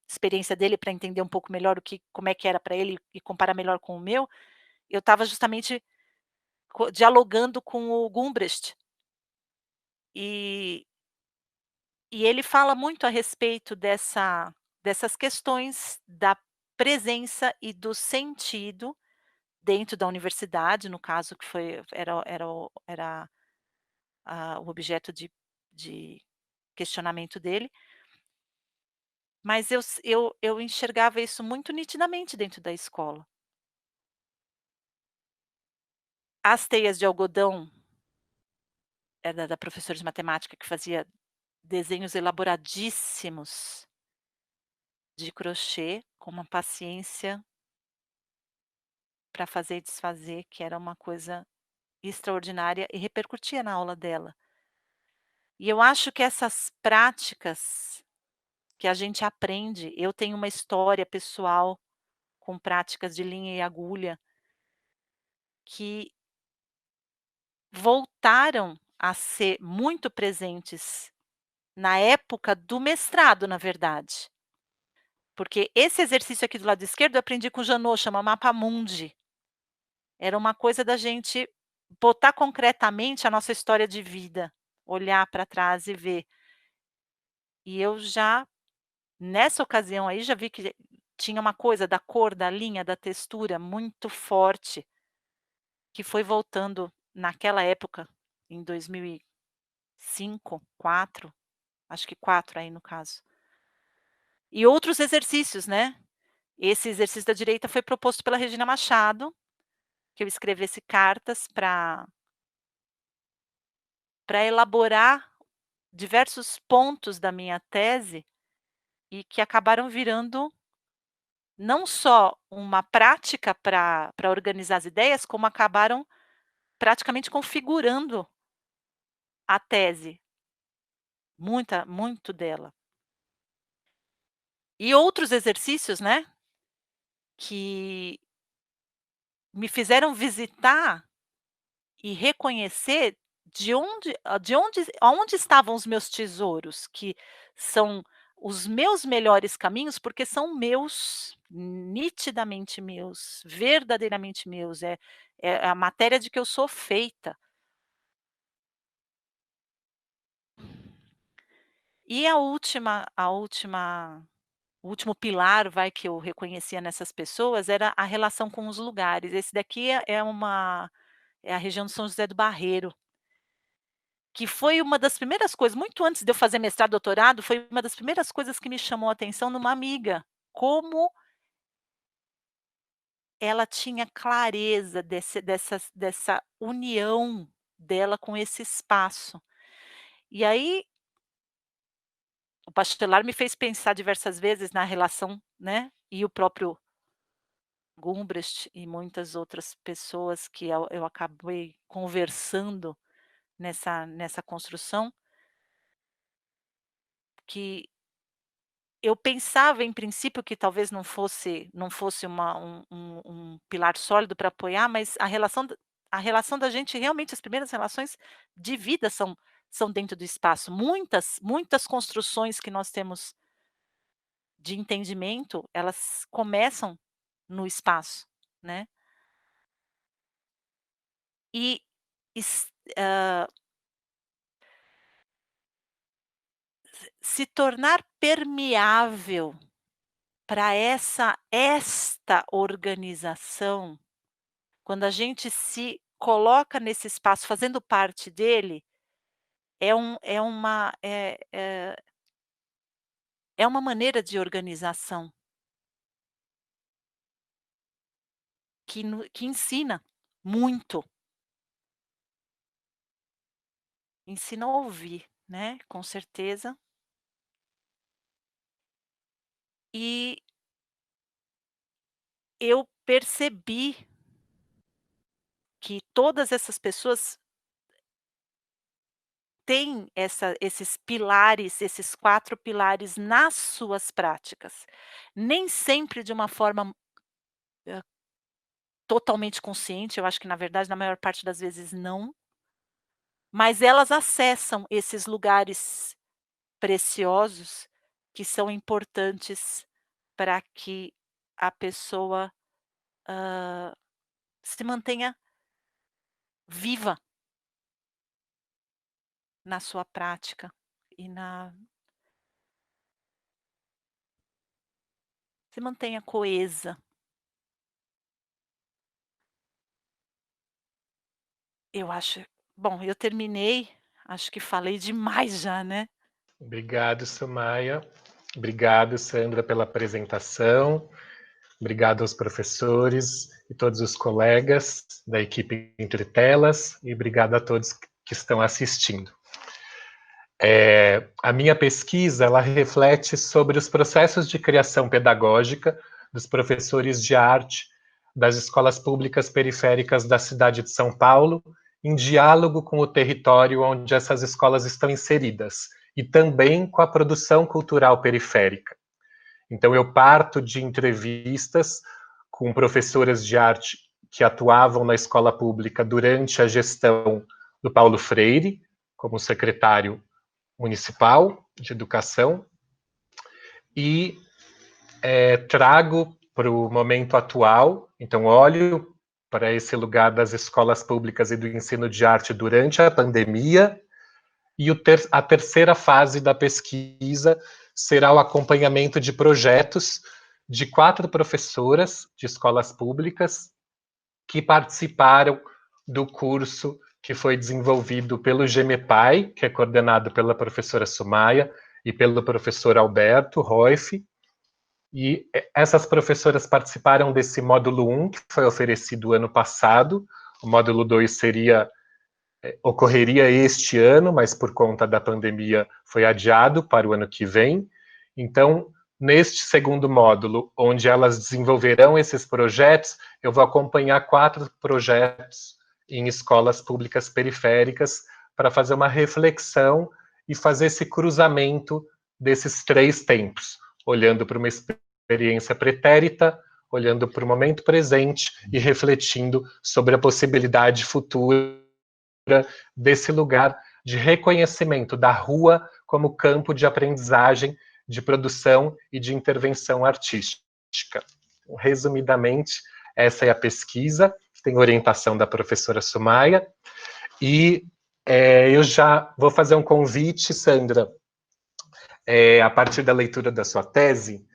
experiência dele para entender um pouco melhor como é que era para ele e comparar melhor com o meu, eu estava justamente dialogando com o Gumbrecht, e ele fala muito a respeito dessas questões da presença e do sentido dentro da universidade, no caso que era o objeto de questionamento dele. Mas eu enxergava isso muito nitidamente dentro da escola. As teias de algodão era da professora de matemática que fazia desenhos elaboradíssimos de crochê, com uma paciência para fazer e desfazer, que era uma coisa extraordinária e repercutia na aula dela. E eu acho que essas práticas que a gente aprende, eu tenho uma história pessoal com práticas de linha e agulha que voltaram a ser muito presentes na época do mestrado, na verdade. Porque esse exercício aqui do lado esquerdo eu aprendi com o Janot, chama Mapamundi. Era uma coisa da gente botar concretamente a nossa história de vida, olhar para trás e ver. E eu já, nessa ocasião aí, já vi que tinha uma coisa da cor, da linha, da textura muito forte, que foi voltando naquela época, em 2005, 4. Acho que 4 aí no caso. E outros exercícios, né. Esse exercício da direita foi proposto pela Regina Machado, que eu escrevesse cartas para elaborar diversos pontos da minha tese, e que acabaram virando não só uma prática para organizar as ideias, como acabaram praticamente configurando a tese, muito dela. E outros exercícios, né, que me fizeram visitar e reconhecer de onde aonde estavam os meus tesouros, que são os meus melhores caminhos, porque são meus, nitidamente meus, verdadeiramente meus, é a matéria de que eu sou feita. E o último pilar, vai, que eu reconhecia nessas pessoas, era a relação com os lugares. Esse daqui é a região de São José do Barreiro. Que foi uma das primeiras coisas, muito antes de eu fazer mestrado, doutorado, foi uma das primeiras coisas que me chamou a atenção numa amiga. como ela tinha clareza dessa união dela com esse espaço. E aí, o Bachelar me fez pensar diversas vezes na relação, né, e o próprio Gumbrecht e muitas outras pessoas que eu acabei conversando nessa construção, que eu pensava em princípio que talvez não fosse um pilar sólido para apoiar, mas a relação da gente realmente as primeiras relações de vida são dentro do espaço. Muitas construções que nós temos de entendimento, elas começam no espaço, né. E es hã, se tornar permeável para esta organização, quando a gente se coloca nesse espaço fazendo parte dele, é uma maneira de organização que ensina muito, ensina a ouvir, né, com certeza. E eu percebi que todas essas pessoas têm esses pilares, esses 4 pilares nas suas práticas. Nem sempre de uma forma, hã, totalmente consciente, eu acho que na verdade na maior parte das vezes não, mas elas acessam esses lugares preciosos que são importantes para que a pessoa, se mantenha viva na sua prática e se mantenha coesa. Eu acho bom, eu terminei, acho que falei demais já, né. Obrigado, Sumaia. Obrigado, Sandra, pela apresentação. Obrigado aos professores e todos os colegas da equipe Entre Telas e obrigado a todos que estão assistindo. A minha pesquisa ela reflete sobre os processos de criação pedagógica dos professores de arte das escolas públicas periféricas da cidade de São Paulo, em diálogo com o território onde essas escolas estão inseridas, e também com a produção cultural periférica. Então, eu parto de entrevistas com professoras de arte que atuavam na escola pública durante a gestão do Paulo Freire, como secretário municipal de educação, e trago para o momento atual, então olho para esse lugar das escolas públicas e do ensino de arte durante a pandemia, e a terceira fase da pesquisa será o acompanhamento de projetos de 4 professoras de escolas públicas que participaram do curso que foi desenvolvido pelo GEMEPAI, que é coordenado pela professora Sumaia e pelo professor Alberto Roif. E essas professoras participaram desse módulo 1, que foi oferecido ano passado. O módulo 2 ocorreria este ano, mas por conta da pandemia foi adiado para o ano que vem. Então, neste segundo módulo, onde elas desenvolverão esses projetos, eu vou acompanhar 4 projetos em escolas públicas periféricas para fazer uma reflexão e fazer esse cruzamento desses 3 tempos, olhando para uma experiência pretérita, olhando para o momento presente e refletindo sobre a possibilidade futura desse lugar de reconhecimento da rua como campo de aprendizagem, de produção e de intervenção artística. Resumidamente, essa é a pesquisa, tem orientação da professora Sumaia, e eu já vou fazer um convite, Sandra, a partir da leitura da sua tese,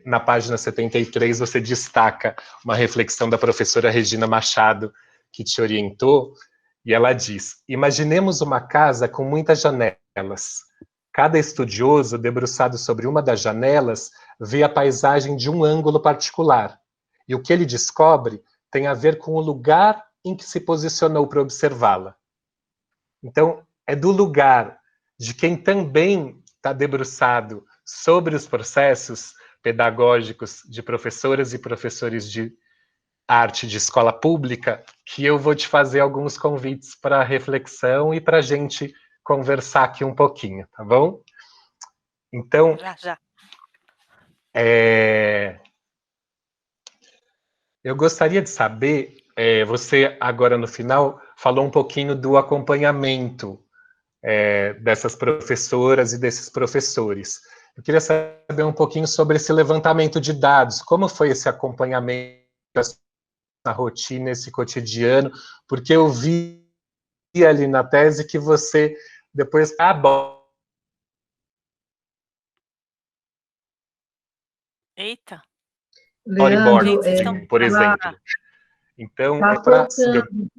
na página 73 você destaca uma reflexão da professora Regina Machado, que te orientou, e ela diz: imaginemos uma casa com muitas janelas, cada estudioso, debruçado sobre uma das janelas, vê a paisagem de um ângulo particular. E o que ele descobre tem a ver com o lugar em que se posicionou para observá-la. Então, é do lugar de quem também está debruçado sobre os processos pedagógicos de professoras e professores de arte de escola pública que eu vou te fazer alguns convites para reflexão e para a gente conversar aqui um pouquinho, tá bom? Então, Já. Eu gostaria de saber, você agora no final falou um pouquinho do acompanhamento dessas professoras e desses professores. Eu queria saber um pouquinho sobre esse levantamento de dados, como foi esse acompanhamento na rotina, esse cotidiano, porque eu vi ali na tese que você depois Eita. Leandro, Gente, por exemplo. Então, tá é para cortando.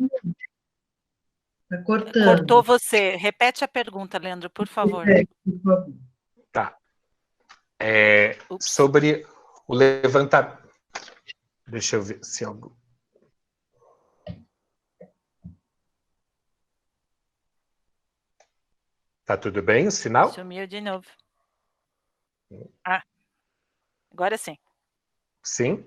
Tá cortando. cortou você. Repete a pergunta, Leandro, por favor. Por favor. Tá. Ups. Sobre o levantamento. Deixa eu ver se algo. Tá tudo bem o sinal? Sumiu de novo. Ah, agora sim. Sim?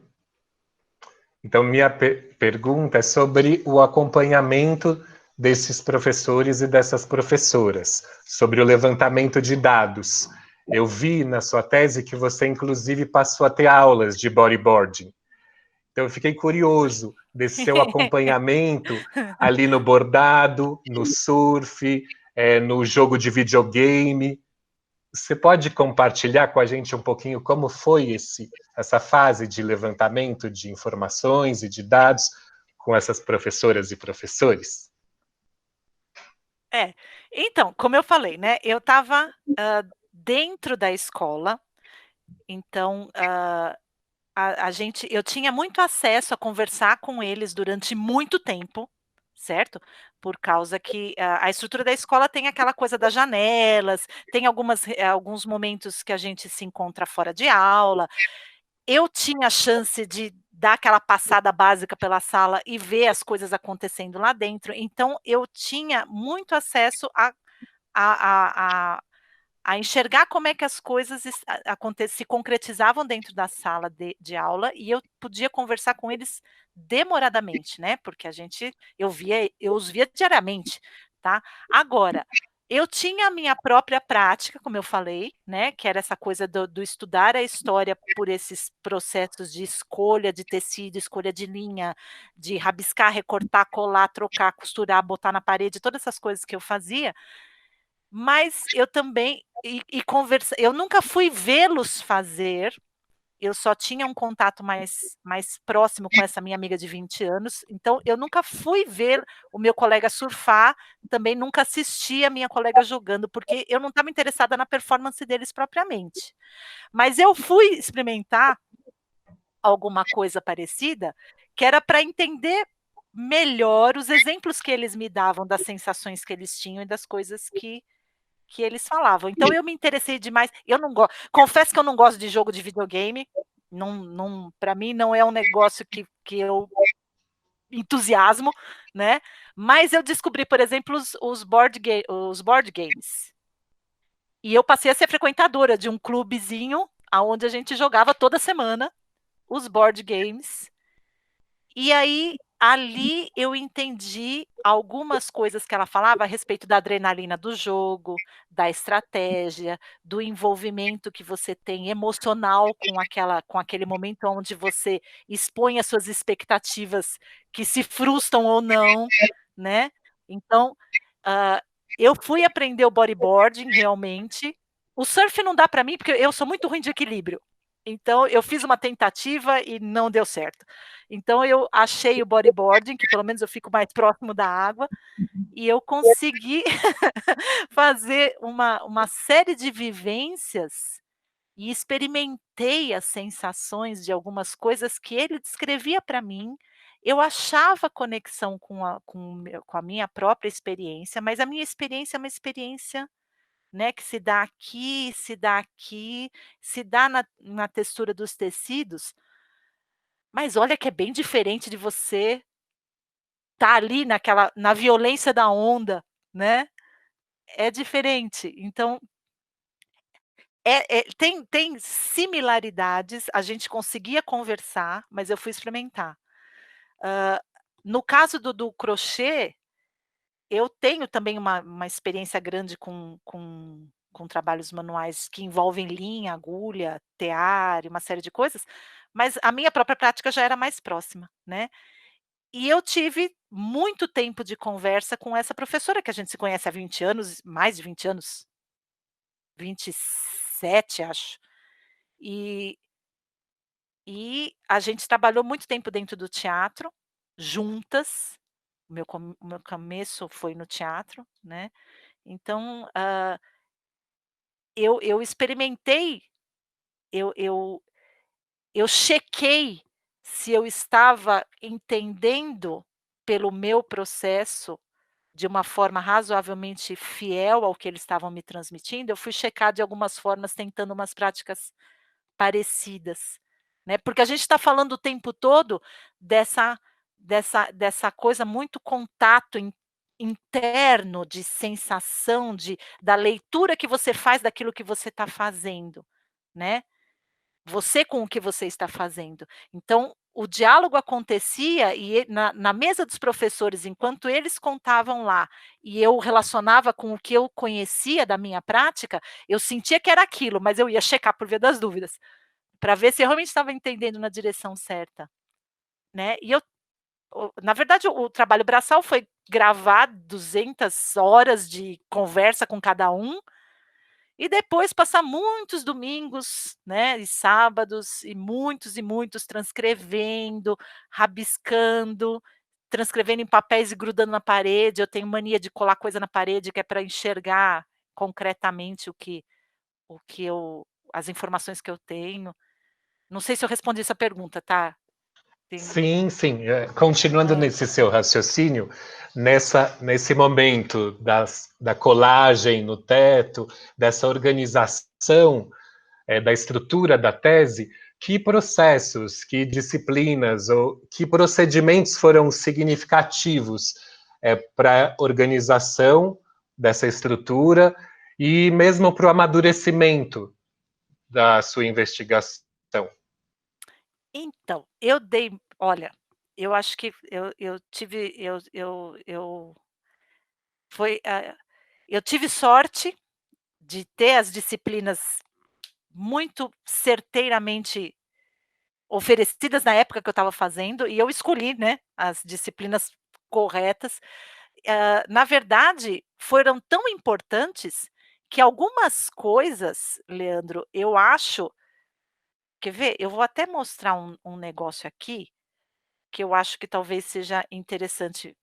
Então, minha pergunta é sobre o acompanhamento desses professores e dessas professoras, sobre o levantamento de dados. Eu vi na sua tese que você, inclusive, passou a ter aulas de bodyboarding. Então, eu fiquei curioso desse seu acompanhamento ali no bordado, no surf, no jogo de videogame. Você pode compartilhar com a gente um pouquinho como foi essa fase de levantamento de informações e de dados com essas professoras e professores? Então, como eu falei, né, eu estava dentro da escola, então eu tinha muito acesso a conversar com eles durante muito tempo, certo? Por causa que a estrutura da escola tem aquela coisa das janelas, tem alguns momentos que a gente se encontra fora de aula. Eu tinha a chance de dar aquela passada básica pela sala e ver as coisas acontecendo lá dentro, então eu tinha muito acesso a a enxergar como é que as coisas se concretizavam dentro da sala de aula, e eu podia conversar com eles demoradamente, né, porque eu os via diariamente, tá. Agora, eu tinha a minha própria prática, como eu falei, né, que era essa coisa do estudar a história por esses processos de escolha de tecido, escolha de linha, de rabiscar, recortar, colar, trocar, costurar, botar na parede, todas essas coisas que eu fazia, mas eu também eu nunca fui vê-los fazer, eu só tinha um contato mais próximo com essa minha amiga de 20 anos, então eu nunca fui ver o meu colega surfar, também nunca assisti a minha colega jogando, porque eu não estava interessada na performance deles propriamente. Mas eu fui experimentar alguma coisa parecida, que era para entender melhor os exemplos que eles me davam das sensações que eles tinham e das coisas que eles falavam. Então eu me interessei demais. Eu não gosto. Confesso que eu não gosto de jogo de videogame. Não, para mim não é um negócio que eu entusiasmo, né? Mas eu descobri, por exemplo, os board games. E eu passei a ser frequentadora de um clubezinho aonde a gente jogava toda semana os board games. E aí, ali eu entendi algumas coisas que ela falava a respeito da adrenalina do jogo, da estratégia, do envolvimento que você tem emocional com aquele momento onde você expõe as suas expectativas que se frustram ou não, né. Então, hã, eu fui aprender o bodyboarding realmente. O surf não dá para mim, porque eu sou muito ruim de equilíbrio. Então eu fiz uma tentativa e não deu certo. Então eu achei o bodyboarding, que pelo menos eu fico mais próximo da água, e eu consegui fazer uma série de vivências e experimentei as sensações de algumas coisas que ele descrevia para mim. Eu achava conexão com a minha própria experiência, mas a minha experiência é uma experiência né, que se dá aqui, se dá aqui, se dá na textura dos tecidos, mas olha que é bem diferente de você estar ali na violência da onda, né, é diferente. Então, tem similaridades, a gente conseguia conversar, mas eu fui experimentar. Hã, no caso do crochê, eu tenho também uma experiência grande com trabalhos manuais que envolvem linha, agulha, tear e uma série de coisas, mas a minha própria prática já era mais próxima, né. E eu tive muito tempo de conversa com essa professora que a gente se conhece há 20 anos, mais de 20 anos, 27 acho. E a gente trabalhou muito tempo dentro do teatro, juntas, o meu começo foi no teatro, né, então, eu experimentei, eu eu eu chequei se eu estava entendendo pelo meu processo de uma forma razoavelmente fiel ao que eles estavam me transmitindo, eu fui checar de algumas formas tentando umas práticas parecidas, né, porque a gente está falando o tempo todo dessa dessa coisa muito contato interno, de sensação, da leitura que você faz daquilo que você está fazendo, né, você com o que você está fazendo. Então, o diálogo acontecia e na mesa dos professores, enquanto eles contavam lá, e eu relacionava com o que eu conhecia da minha prática, eu sentia que era aquilo, mas eu ia checar por via das dúvidas, para ver se eu realmente estava entendendo na direção certa, né. E na verdade, o trabalho braçal foi gravar 200 horas de conversa com cada um, e depois passar muitos domingos, né, e sábados, e muitos transcrevendo, rabiscando, transcrevendo em papéis e grudando na parede. Eu tenho mania de colar coisa na parede, que é para enxergar concretamente o que eu as informações que eu tenho. Não sei se eu respondi essa pergunta, tá? Tem Sim, sim. Continuando hã. nesse seu raciocínio, nesse momento da colagem no teto, dessa organização, da estrutura da tese, que processos, que disciplinas ou que procedimentos foram significativos para a organização dessa estrutura e mesmo para o amadurecimento da sua investigação? Então, olha, eu acho que eu tive eu foi, eu tive sorte de ter as disciplinas muito certeiramente oferecidas na época que eu estava fazendo, e eu escolhi, né, as disciplinas corretas. Na verdade, foram tão importantes que algumas coisas, Leandro, eu acho, quer ver? Eu vou até mostrar um negócio aqui, que eu acho que talvez seja interessante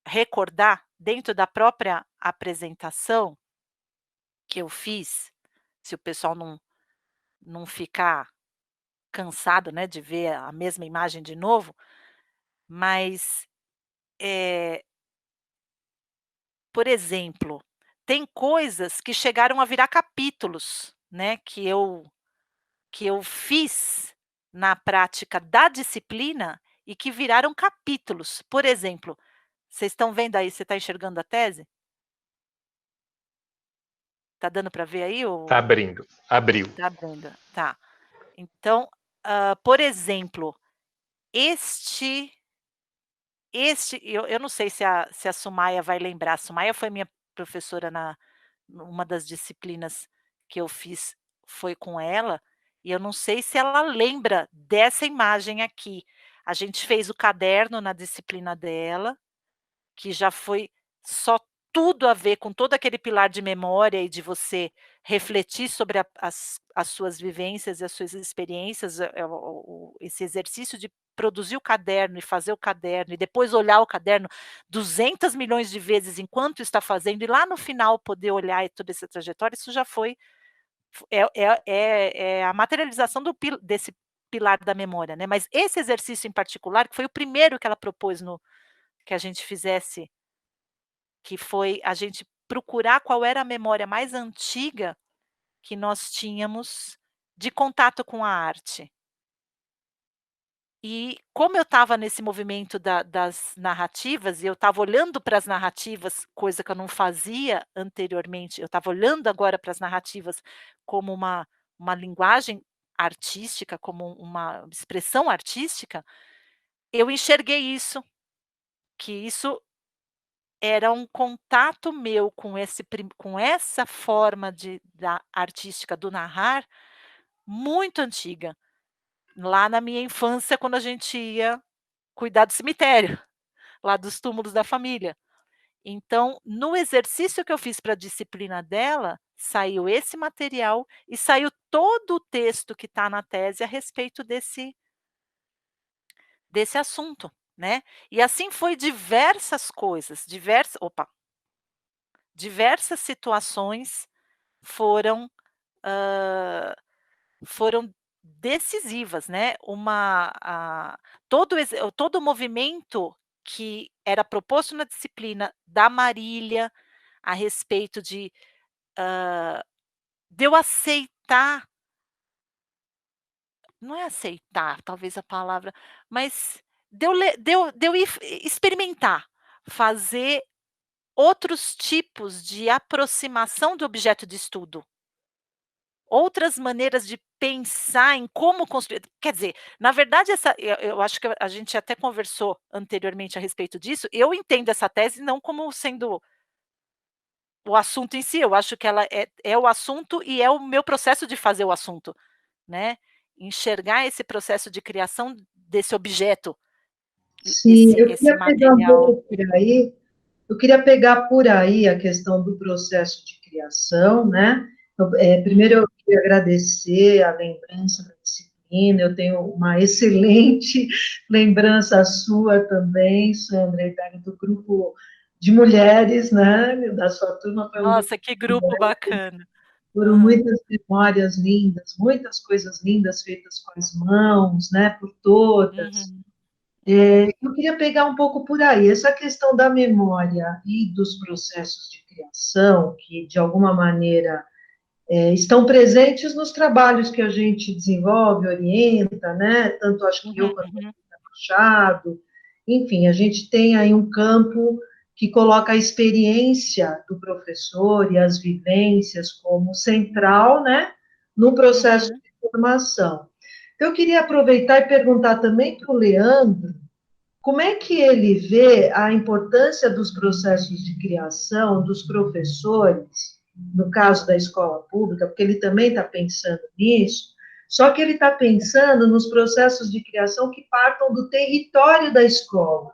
recordar dentro da própria apresentação que eu fiz, se o pessoal não ficar cansado, né, de ver a mesma imagem de novo, mas, eh, por exemplo, tem coisas que chegaram a virar capítulos, né, que eu fiz na prática da disciplina e que viraram capítulos. Por exemplo, vocês estão vendo aí, você está enxergando a tese? Tá dando para ver aí Está o abrindo, abriu. tá vendo, tá. Então, por exemplo, este eu não sei se a Sumaia vai lembrar. A Sumaia foi minha professora numa das disciplinas que eu fiz, foi com ela, e eu não sei se ela lembra dessa imagem aqui. A gente fez o caderno na disciplina dela, que já foi só tudo a ver com todo aquele pilar de memória e de você refletir sobre as suas vivências e as suas experiências, esse exercício de produzir o caderno e fazer o caderno e depois olhar o caderno 200 milhões de vezes enquanto está fazendo e lá no final poder olhar toda essa trajetória, isso já foi é a materialização desse pilar da memória, né, mas esse exercício em particular, que foi o primeiro que ela propôs no que a gente fizesse, que foi a gente procurar qual era a memória mais antiga que nós tínhamos de contato com a arte. E como eu estava nesse movimento das narrativas, e eu estava olhando para as narrativas, coisa que eu não fazia anteriormente, eu estava olhando agora para as narrativas como uma linguagem artística, como uma expressão artística, eu enxerguei isso, que isso era um contato meu com essa forma da artística do narrar, muito antiga, lá na minha infância, quando a gente ia cuidar do cemitério, lá dos túmulos da família. Então, no exercício que eu fiz para a disciplina dela, saiu esse material e saiu todo o texto que está na tese a respeito desse assunto, né. E assim foi diversas coisas, diversas situações foram, foram decisivas, né. Todo o movimento que era proposto na disciplina da Marília, a respeito de eu aceitar, não é aceitar, talvez a palavra, mas de eu ir experimentar, fazer outros tipos de aproximação do objeto de estudo. Outras maneiras de pensar em como construir, quer dizer, na verdade eu acho que a gente até conversou anteriormente a respeito disso, eu entendo essa tese não como sendo o assunto em si, eu acho que ela é o assunto e é o meu processo de fazer o assunto, né, enxergar esse processo de criação desse objeto, Sim, eu esse queria pegar um material. pouco por aí. Eu queria pegar por aí a questão do processo de criação, né? Primeiro, eu queria agradecer a lembrança da disciplina, eu tenho uma excelente lembrança sua também, Sandra, e do grupo de mulheres, né? Da sua turma, foi um grupo Nossa, que grupo bacana. foram Aham. muitas memórias lindas, muitas coisas lindas feitas com as mãos, né? Por todas. Uhum. Uhum. Eu queria pegar um pouco por aí, essa questão da memória e dos processos de criação, que de alguma maneira estão presentes nos trabalhos que a gente desenvolve, orienta, né? Tanto acho que eu Uhum, quanto uhum. a Machado, enfim, a gente tem aí um campo que coloca a experiência do professor e as vivências como central, né? No processo Uhum. de formação. Eu queria aproveitar e perguntar também para o Leandro como é que ele vê a importância dos processos de criação dos professores, no caso da escola pública, porque ele também está pensando nisso, só que ele está pensando nos processos de criação que partam do território da escola,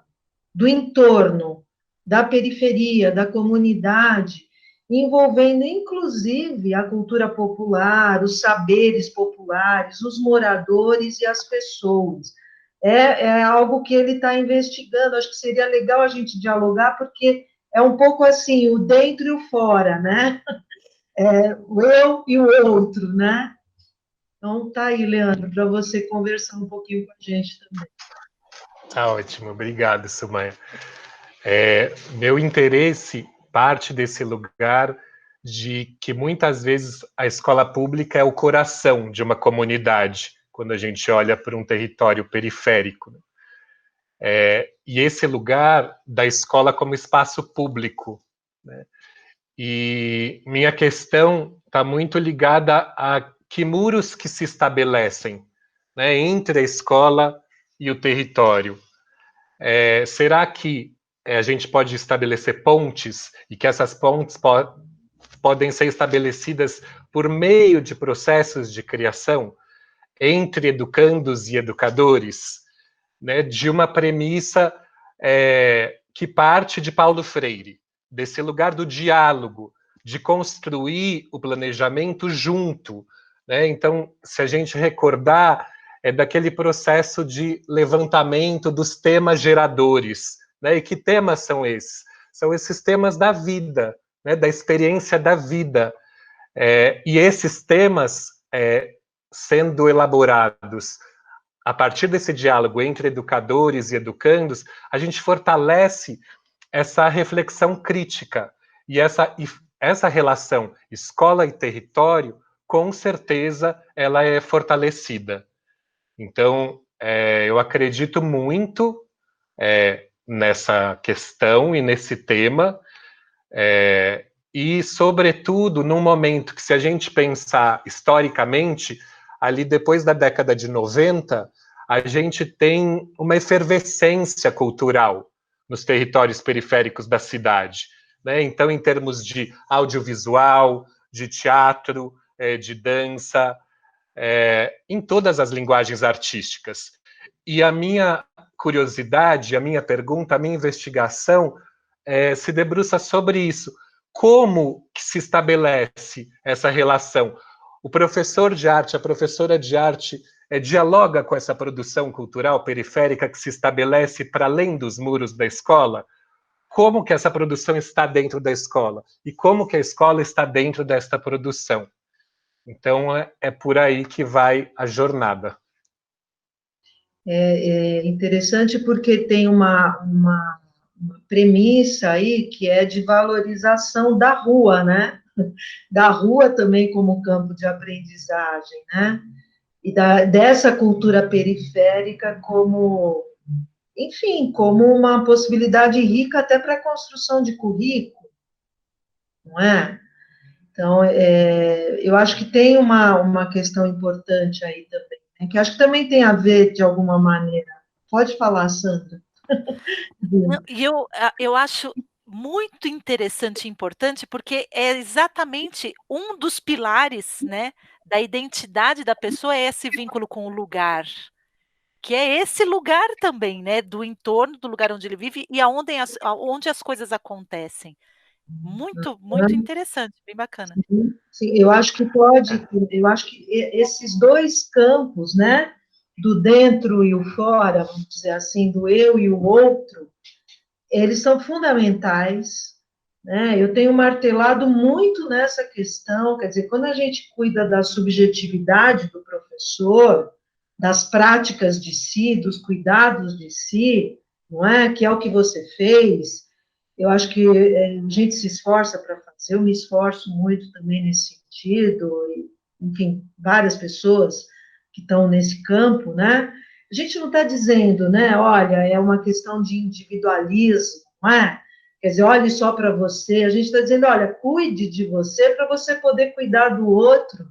do entorno, da periferia, da comunidade, envolvendo inclusive a cultura popular, os saberes populares, os moradores e as pessoas. É algo que ele está investigando, acho que seria legal a gente dialogar, porque é um pouco assim, o dentro e o fora, né? O eu e o outro, né? Então, tá aí, Leandro, para você conversar um pouquinho com a gente também. Tá ótimo, obrigado, Sumaya. Meu interesse parte desse lugar de que muitas vezes a escola pública é o coração de uma comunidade, quando a gente olha para um território periférico. E esse lugar da escola como espaço público, né? E minha questão está muito ligada a que muros que se estabelecem, né, entre a escola e o território. Será que a gente pode estabelecer pontes e que essas pontes podem ser estabelecidas por meio de processos de criação entre educandos e educadores, né, de uma premissa que parte de Paulo Freire, desse lugar do diálogo, de construir o planejamento junto, né? Então, se a gente recordar, é daquele processo de levantamento dos temas geradores, né? E que temas são esses? São esses temas da vida, né? Da experiência da vida. E esses temas sendo elaborados a partir desse diálogo entre educadores e educandos, a gente fortalece essa reflexão crítica. E essa relação escola e território, com certeza, ela é fortalecida. Então, eu acredito muito nessa questão e nesse tema, e, sobretudo, num momento que, se a gente pensar historicamente, ali depois da década de 90, a gente tem uma efervescência cultural nos territórios periféricos da cidade, né? Então, em termos de audiovisual, de teatro, de dança, em todas as linguagens artísticas. E a minha curiosidade, a minha pergunta, a minha investigação se debruça sobre isso. Como que se estabelece essa relação? O professor de arte, a professora de arte, dialoga com essa produção cultural periférica que se estabelece para além dos muros da escola? Como que essa produção está dentro da escola? E como que a escola está dentro desta produção? Então, é por aí que vai a jornada. É interessante porque tem uma premissa aí que é de valorização da rua, né? Da rua também como campo de aprendizagem, né? E dessa cultura periférica como, enfim, como uma possibilidade rica até para a construção de currículo, não é? Então, eu acho que tem uma questão importante aí também, né, que acho que também tem a ver, de alguma maneira. Pode falar, Sandra. Não, e eu acho muito interessante e importante, porque é exatamente um dos pilares, né, da identidade da pessoa, é esse vínculo com o lugar, que é esse lugar também, né, do entorno, do lugar onde ele vive e onde as coisas acontecem. Muito, muito interessante, bem bacana. Sim, eu acho que eu acho que esses dois campos, né, do dentro e o fora, vamos dizer assim, do eu e o outro, eles são fundamentais, né? Eu tenho martelado muito nessa questão, quer dizer, quando a gente cuida da subjetividade do professor, das práticas de si, dos cuidados de si, não é? Que é o que você fez. Eu acho que a gente se esforça para fazer, eu me esforço muito também nesse sentido, e, enfim, várias pessoas que estão nesse campo, né? A gente não está dizendo, né, olha, é uma questão de individualismo, não é? Quer dizer, olhe só para você. A gente está dizendo, olha, cuide de você para você poder cuidar do outro,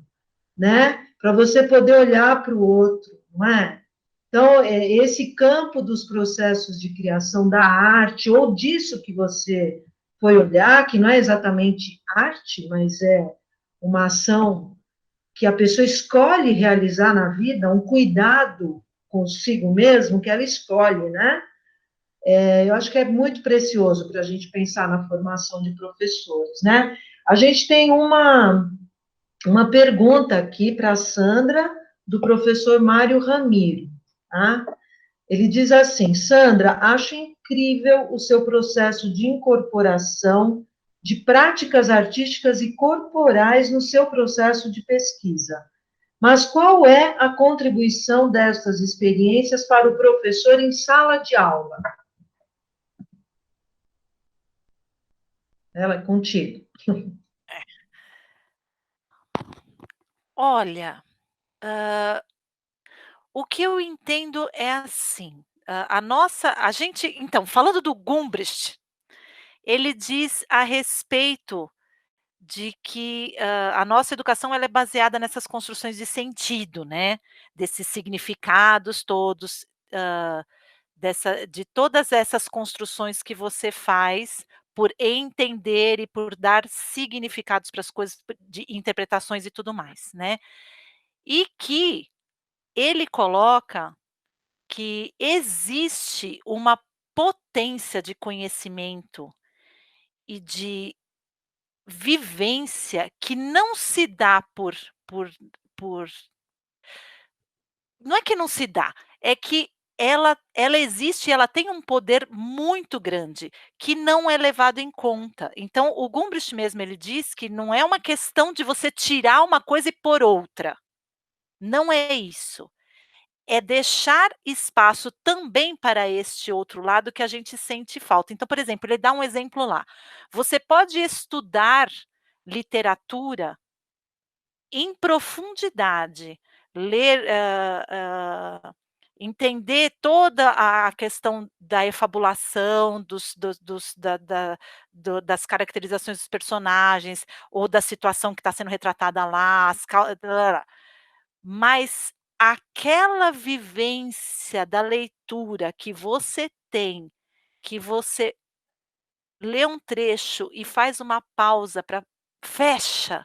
né? Para você poder olhar para o outro, não é? Então, esse campo dos processos de criação da arte, ou disso que você foi olhar, que não é exatamente arte, mas é uma ação que a pessoa escolhe realizar na vida, um cuidado consigo mesmo que ela escolhe, né? Eu acho que é muito precioso para a gente pensar na formação de professores, né? A gente tem uma pergunta aqui para a Sandra, do professor Mário Ramiro, tá? Ele diz assim: Sandra, acho incrível o seu processo de incorporação de práticas artísticas e corporais no seu processo de pesquisa. Mas qual é a contribuição destas experiências para o professor em sala de aula? Ela é contigo. Olha, o que eu entendo é assim, a gente então, falando do Gumbrist, ele diz a respeito de que, a nossa educação ela é baseada nessas construções de sentido, né, desses significados todos, de todas essas construções que você faz por entender e por dar significados para as coisas, de interpretações e tudo mais, né. E que ele coloca que existe uma potência de conhecimento e de vivência que não se dá por por não é que não se dá, é que ela existe e ela tem um poder muito grande, que não é levado em conta. Então o Gumbrist mesmo ele diz que não é uma questão de você tirar uma coisa e pôr outra, não é isso. é deixar espaço também para este outro lado que a gente sente falta. Então, por exemplo, ele dá um exemplo lá. Você pode estudar literatura em profundidade, ler, entender toda a questão da efabulação, das caracterizações dos personagens, ou da situação que está sendo retratada lá, mas aquela vivência da leitura que você tem, que você lê um trecho e faz uma pausa para fecha,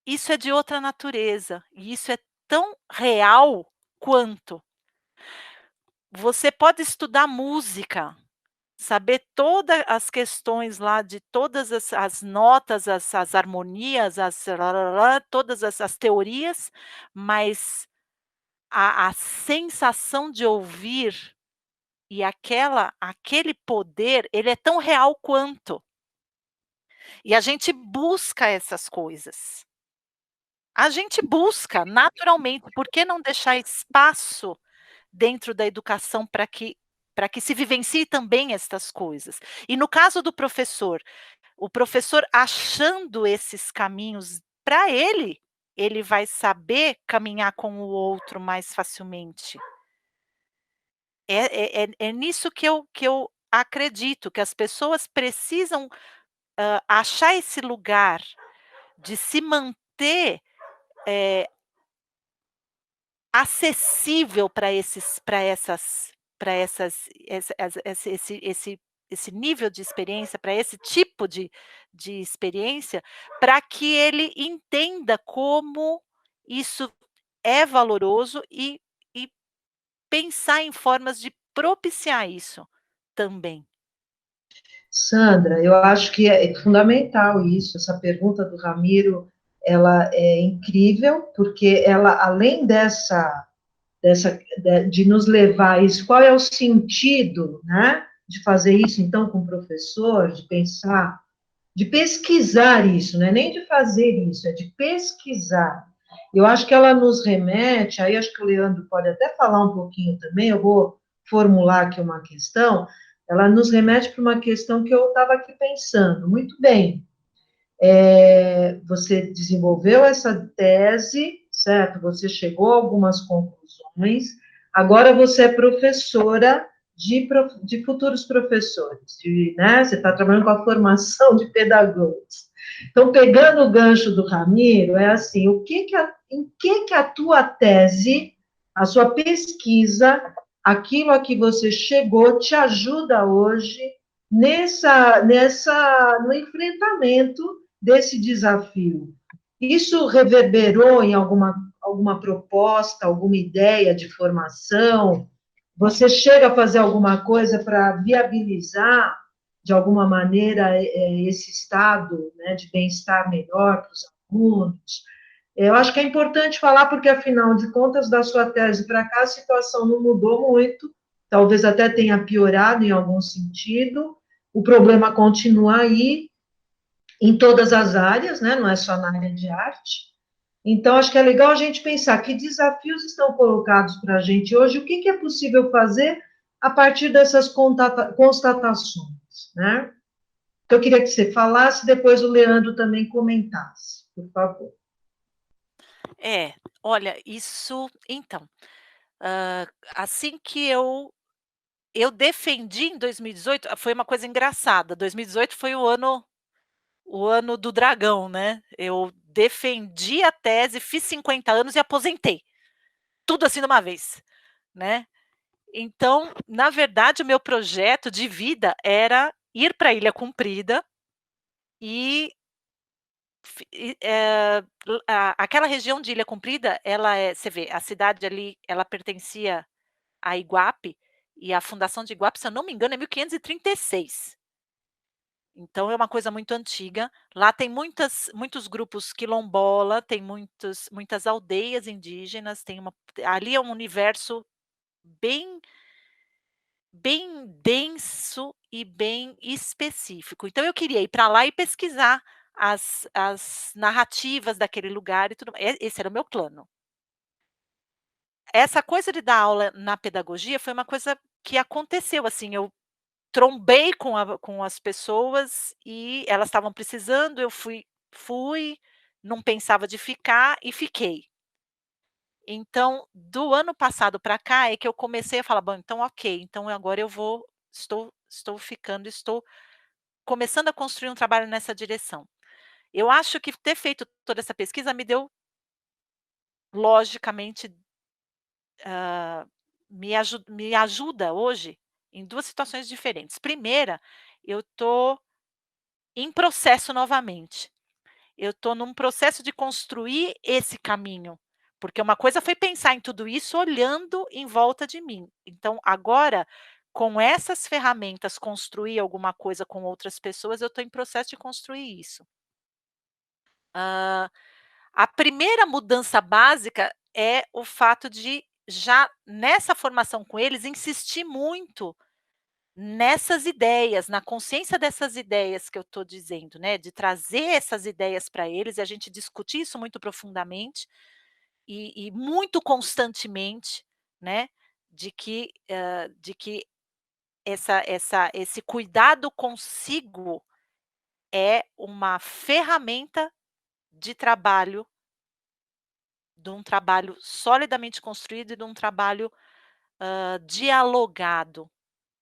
isso é de outra natureza, e isso é tão real quanto. Você pode estudar música, saber todas as questões lá de todas as notas, as harmonias, todas as teorias, mas a sensação de ouvir e aquele poder, ele é tão real quanto. E a gente busca essas coisas. A gente busca naturalmente, por que não deixar espaço dentro da educação para que se vivencie também estas coisas? E no caso do professor, o professor achando esses caminhos para ele, ele vai saber caminhar com o outro mais facilmente. É nisso que eu acredito, que as pessoas precisam, achar esse lugar de se manter, eh, acessível para esse nível de experiência, para esse tipo de experiência, para que ele entenda como isso é valoroso e pensar em formas de propiciar isso também. Sandra, eu acho que é fundamental isso, essa pergunta do Ramiro, ela é incrível, porque ela, além de nos levar a isso, qual é o sentido, né, de fazer isso, então, com o professor, de pensar, de pesquisar isso, não é nem de fazer isso, é de pesquisar. Eu acho que ela nos remete, aí acho que o Leandro pode até falar um pouquinho também, eu vou formular aqui uma questão, ela nos remete para uma questão que eu estava aqui pensando. Muito bem, você desenvolveu essa tese, certo? Você chegou a algumas conclusões, agora você é professora de futuros professores, né? Você está trabalhando com a formação de pedagogos. Então, pegando o gancho do Ramiro, é assim, em que a tua tese, a sua pesquisa, aquilo a que você chegou, te ajuda hoje no enfrentamento desse desafio? Isso reverberou em alguma proposta, alguma ideia de formação? Você chega a fazer alguma coisa para viabilizar, de alguma maneira, esse estado, né, de bem-estar melhor para os alunos? Eu acho que é importante falar, porque, afinal de contas, da sua tese para cá, a situação não mudou muito, talvez até tenha piorado em algum sentido, o problema continua aí, em todas as áreas, né? Não é só na área de arte. Então, acho que é legal a gente pensar que desafios estão colocados para a gente hoje, o que é possível fazer a partir dessas constatações, né? Então, eu queria que você falasse, depois o Leandro também comentasse, por favor. Olha, isso então, assim que eu defendi em 2018, foi uma coisa engraçada, 2018 foi o ano do dragão, né, eu defendi a tese, fiz 50 anos e aposentei, tudo assim de uma vez, né. Então, na verdade, o meu projeto de vida era ir para Ilha Comprida e aquela região de Ilha Comprida, você vê, a cidade ali, ela pertencia a Iguape, e a fundação de Iguape, se eu não me engano, é 1536. Então é uma coisa muito antiga. Lá tem muitos grupos quilombola, tem muitas aldeias indígenas, ali é um universo bem bem denso e bem específico. Então eu queria ir para lá e pesquisar as narrativas daquele lugar e tudo mais. Esse era o meu plano. essa coisa de dar aula na pedagogia foi uma coisa que aconteceu, assim, eu trombei com as pessoas e elas estavam precisando, eu fui, não pensava de ficar e fiquei. Então, do ano passado para cá é que eu comecei a falar: "Bom, então ok, então agora eu estou ficando, estou começando a construir um trabalho nessa direção". Eu acho que ter feito toda essa pesquisa me deu, logicamente, me ajuda hoje em 2 situações diferentes. Primeira, eu estou em processo novamente. Eu estou num processo de construir esse caminho, porque uma coisa foi pensar em tudo isso olhando em volta de mim. Então agora, com essas ferramentas, construir alguma coisa com outras pessoas, eu estou em processo de construir isso. Hã, a primeira mudança básica é o fato de já nessa formação com eles, insistir muito nessas ideias, na consciência dessas ideias que eu estou dizendo, né, de trazer essas ideias para eles e a gente discutir isso muito profundamente e muito constantemente, né, de que esse cuidado consigo é uma ferramenta de trabalho, de um trabalho solidamente construído e de um trabalho, dialogado.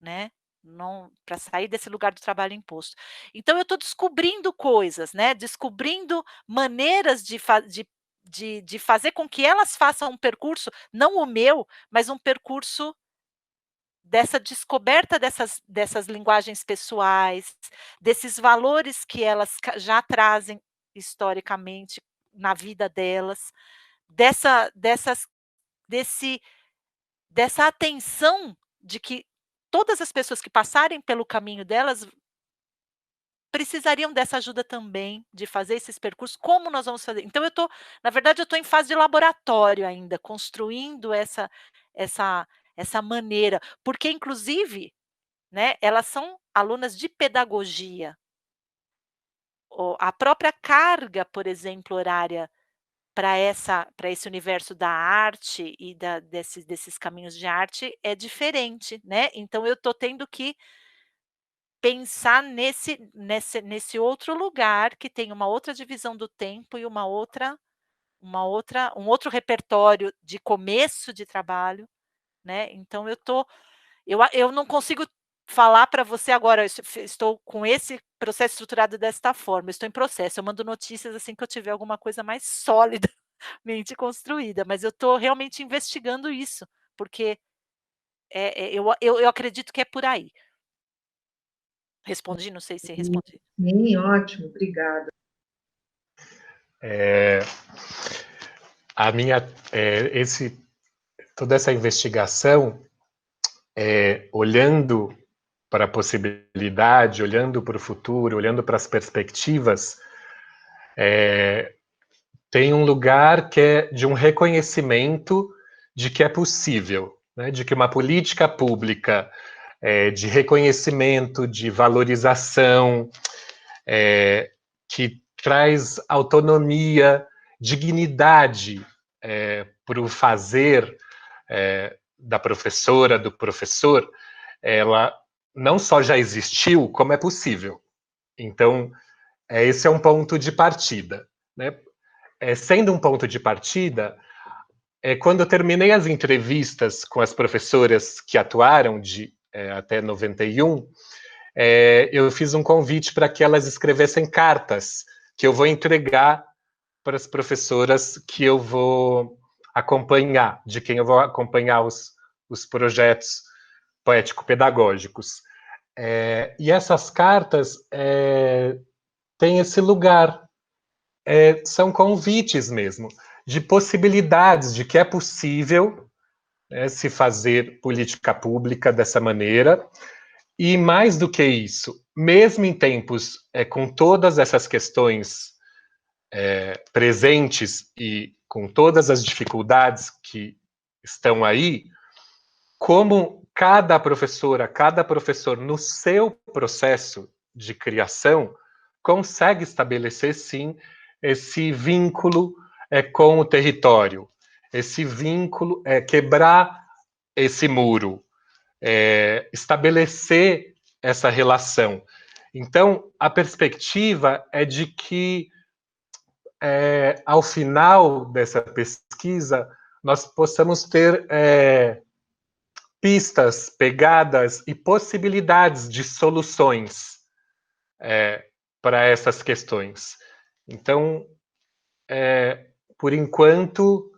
Né, não, para sair desse lugar do trabalho imposto. Então eu estou descobrindo coisas, né, descobrindo maneiras de fazer com que elas façam um percurso, não o meu, mas um percurso dessa descoberta dessas linguagens pessoais, desses valores que elas já trazem historicamente na vida delas, dessa dessas desse dessa atenção de que todas as pessoas que passarem pelo caminho delas precisariam dessa ajuda também, de fazer esses percursos, como nós vamos fazer? Então eu estou, na verdade eu estou em fase de laboratório ainda, construindo essa essa maneira, porque inclusive, né, elas são alunas de pedagogia. A própria carga, por exemplo, horária para esse universo da arte e desses caminhos de arte é diferente, né, então eu estou tendo que pensar nesse outro lugar que tem uma outra divisão do tempo e um outro repertório de começo de trabalho, né, então eu não consigo falar para você agora, estou com esse processo estruturado desta forma, estou em processo, eu mando notícias assim que eu tiver alguma coisa mais sólida mente construída, mas eu estou realmente investigando isso, porque, eu acredito que é por aí. Respondi? Não sei se respondi. Sim, ótimo, obrigada. A minha, toda essa investigação, olhando para a possibilidade, olhando para o futuro, olhando para as perspectivas, tem um lugar que é de um reconhecimento de que é possível, né, de que uma política pública de reconhecimento, de valorização, que traz autonomia, dignidade para o fazer da professora, do professor, ela não só já existiu, como é possível. Então, esse é um ponto de partida, né? Sendo um ponto de partida, quando eu terminei as entrevistas com as professoras que atuaram até 91, eu fiz um convite para que elas escrevessem cartas que eu vou entregar para as professoras que eu vou acompanhar, de quem eu vou acompanhar os projetos poético-pedagógicos. E essas cartas têm esse lugar, são convites mesmo, de possibilidades, de que é possível se fazer política pública dessa maneira. E mais do que isso, mesmo em tempos com todas essas questões presentes e com todas as dificuldades que estão aí, como cada professora, cada professor, no seu processo de criação, consegue estabelecer, sim, esse vínculo com o território, esse vínculo, quebrar esse muro, estabelecer essa relação. Então, a perspectiva é de que, ao final dessa pesquisa, nós possamos ter pistas, pegadas e possibilidades de soluções para essas questões. Então, por enquanto,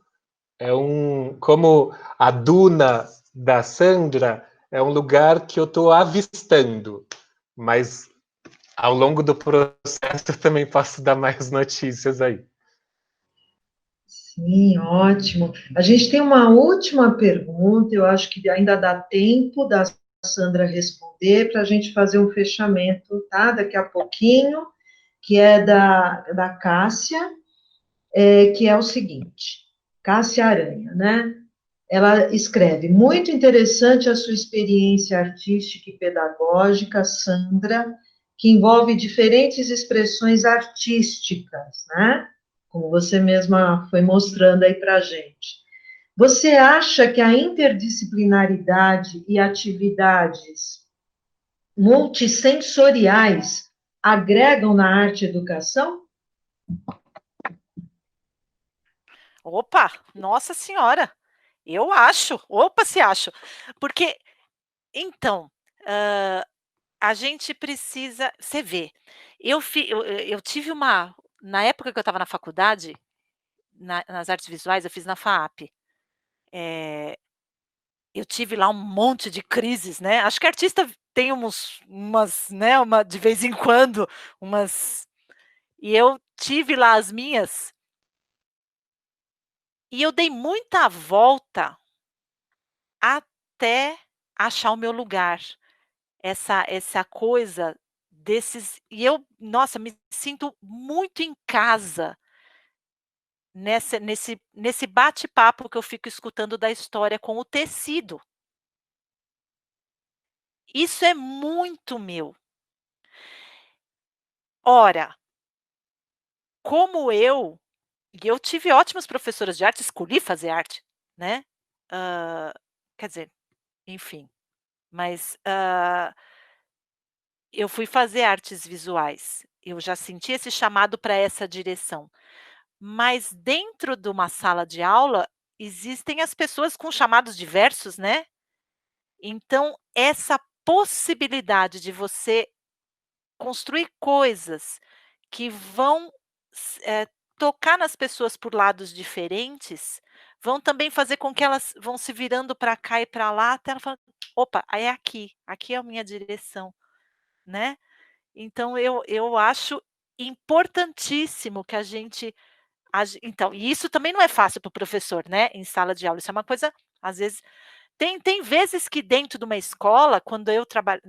como a duna da Sandra é um lugar que eu estou avistando, mas ao longo do processo eu também posso dar mais notícias aí. Sim, ótimo. A gente tem uma última pergunta, eu acho que ainda dá tempo da Sandra responder para a gente fazer um fechamento, tá? Daqui a pouquinho, que é da Cássia, que é o seguinte, Cássia Aranha, né? Ela escreve, muito interessante a sua experiência artística e pedagógica, Sandra, que envolve diferentes expressões artísticas, né? Como você mesma foi mostrando aí para a gente. Você acha que a interdisciplinaridade e atividades multissensoriais agregam na arte e educação? Opa, nossa senhora, eu acho, opa se acho, porque, então, a gente precisa, você vê, eu tive na época que eu estava na faculdade, nas artes visuais, eu fiz na FAAP, eu tive lá um monte de crises, né, acho que artista tem umas, né, de vez em quando, e eu tive lá as minhas, e eu dei muita volta até achar o meu lugar, essa coisa e eu, nossa, me sinto muito em casa nesse bate-papo que eu fico escutando da história com o tecido. Isso é muito meu. Ora, como e eu tive ótimas professoras de arte, escolhi fazer arte, né, quer dizer, enfim, mas, eu fui fazer artes visuais, eu já senti esse chamado para essa direção, mas dentro de uma sala de aula, existem as pessoas com chamados diversos, né, então essa possibilidade de você construir coisas que vão tocar nas pessoas por lados diferentes, vão também fazer com que elas vão se virando para cá e para lá, até ela fala: "Opa, é aqui é a minha direção", né. Então eu acho importantíssimo que a gente então, e isso também não é fácil para o professor, né, em sala de aula, isso é uma coisa, às vezes tem vezes que dentro de uma escola, quando eu trabalho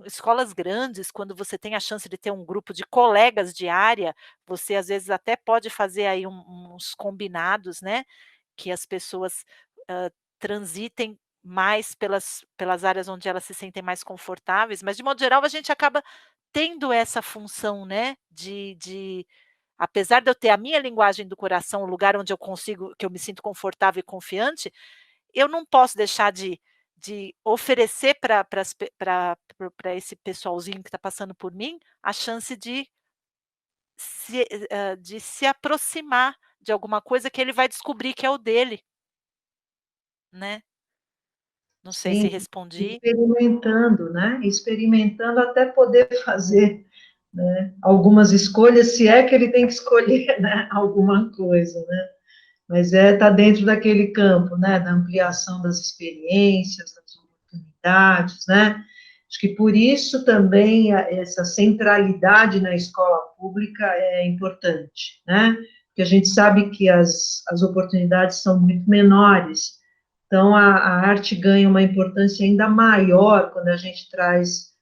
escolas grandes, quando você tem a chance de ter um grupo de colegas de área, você às vezes até pode fazer aí uns combinados, né, que as pessoas, transitem mais pelas áreas onde elas se sentem mais confortáveis, mas de modo geral a gente acaba tendo essa função, né, de apesar de eu ter a minha linguagem do coração, o lugar onde que eu me sinto confortável e confiante, eu não posso deixar de oferecer para esse pessoalzinho que está passando por mim, a chance de se aproximar de alguma coisa que ele vai descobrir que é o dele, né. Não sei se Sim, respondi. experimentando, né? Experimentando até poder fazer, né, algumas escolhas, se é que ele tem que escolher, né, alguma coisa, né? Mas tá dentro daquele campo, né, da ampliação das experiências, das oportunidades, né? Acho que por isso também essa centralidade na escola pública é importante, né? Porque a gente sabe que as oportunidades são muito menores, então a arte ganha uma importância ainda maior quando a gente traz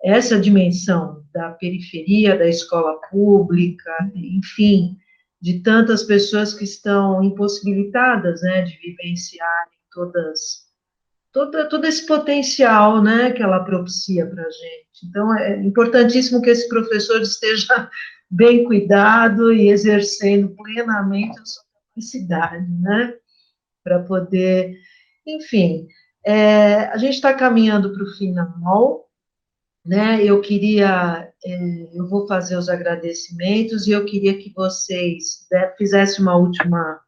essa dimensão da periferia, da escola pública, enfim, de tantas pessoas que estão impossibilitadas, né, de vivenciar todo esse potencial, né, que ela propicia para a gente. Então, é importantíssimo que esse professor esteja bem cuidado e exercendo plenamente a sua capacidade, né? para poder, enfim, a gente está caminhando para o final, né? Eu vou fazer os agradecimentos e eu queria que vocês fizessem uma última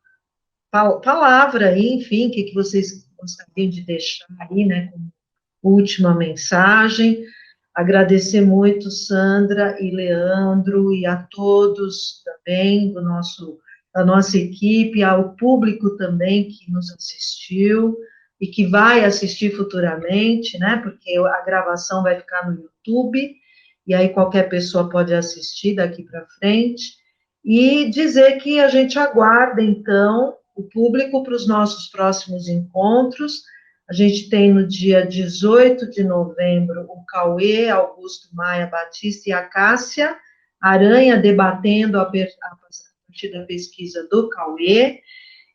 palavra aí, enfim, o que vocês gostariam de deixar aí, né, como última mensagem. Agradecer muito Sandra e Leandro e a todos também da nossa equipe, ao público também que nos assistiu e que vai assistir futuramente, né? Porque a gravação vai ficar no YouTube e aí qualquer pessoa pode assistir daqui para frente. E dizer que a gente aguarda, então, o público para os nossos próximos encontros. A gente tem no dia 18 de novembro o Cauê, Augusto Maia Batista e a Cássia Aranha debatendo a partir da pesquisa do Cauê.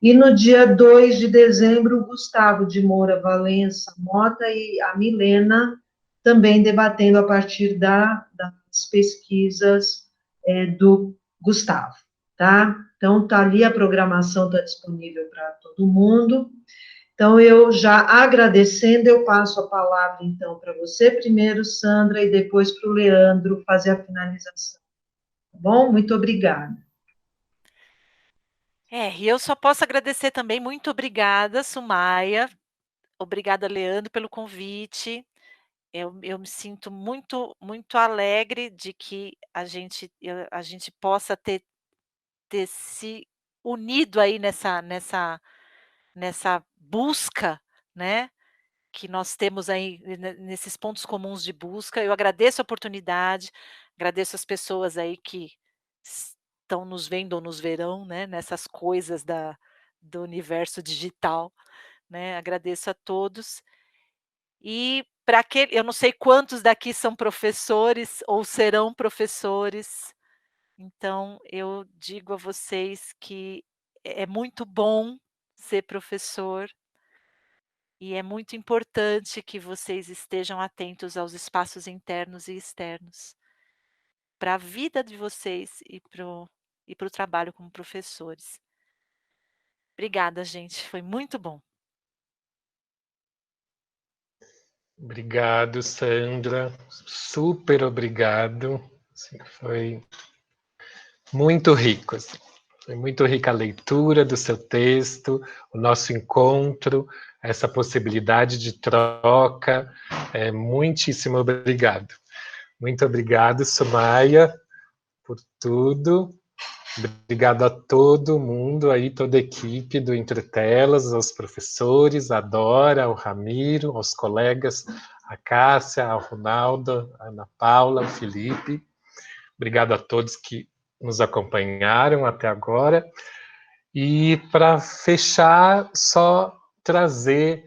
E no dia 2 de dezembro, o Gustavo de Moura Valença Mota e a Milena também debatendo a partir das pesquisas do Gustavo, tá? Então, tá ali, a programação está disponível para todo mundo. Então, eu já agradecendo, eu passo a palavra, então, para você primeiro, Sandra, e depois para o Leandro fazer a finalização. Tá bom? Muito obrigada. E eu só posso agradecer também. Muito obrigada, Sumaia. Obrigada, Leandro, pelo convite. Eu me sinto muito, muito alegre de que a gente possa ter se unido aí nessa busca, né, que nós temos aí nesses pontos comuns de busca. Eu agradeço a oportunidade, agradeço as pessoas aí que estão nos vendo ou nos verão, né, nessas coisas do universo digital, né, agradeço a todos. E para aquele, eu não sei quantos daqui são professores ou serão professores, então eu digo a vocês que é muito bom ser professor, e é muito importante que vocês estejam atentos aos espaços internos e externos, para a vida de vocês e para o trabalho como professores. Obrigada, gente, foi muito bom. Obrigado, Sandra. Super obrigado. Foi muito rico. Foi muito rica a leitura do seu texto, o nosso encontro, essa possibilidade de troca. Muitíssimo obrigado. Muito obrigado, Sumaia, por tudo. Obrigado a todo mundo aí, toda a equipe do Entre Telas, aos professores, a Dora, ao Ramiro, aos colegas, a Cássia, ao Ronaldo, a Ana Paula, o Felipe. Obrigado a todos que nos acompanharam até agora. E para fechar, só trazer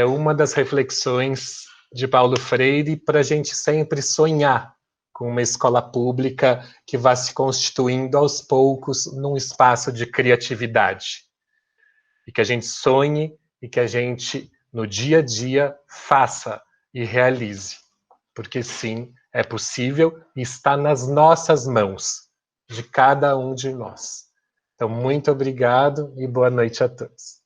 uma das reflexões de Paulo Freire para a gente sempre sonhar com uma escola pública que vá se constituindo aos poucos num espaço de criatividade. E que a gente sonhe e que a gente, no dia a dia, faça e realize. Porque sim, é possível e está nas nossas mãos, de cada um de nós. Então, muito obrigado e boa noite a todos.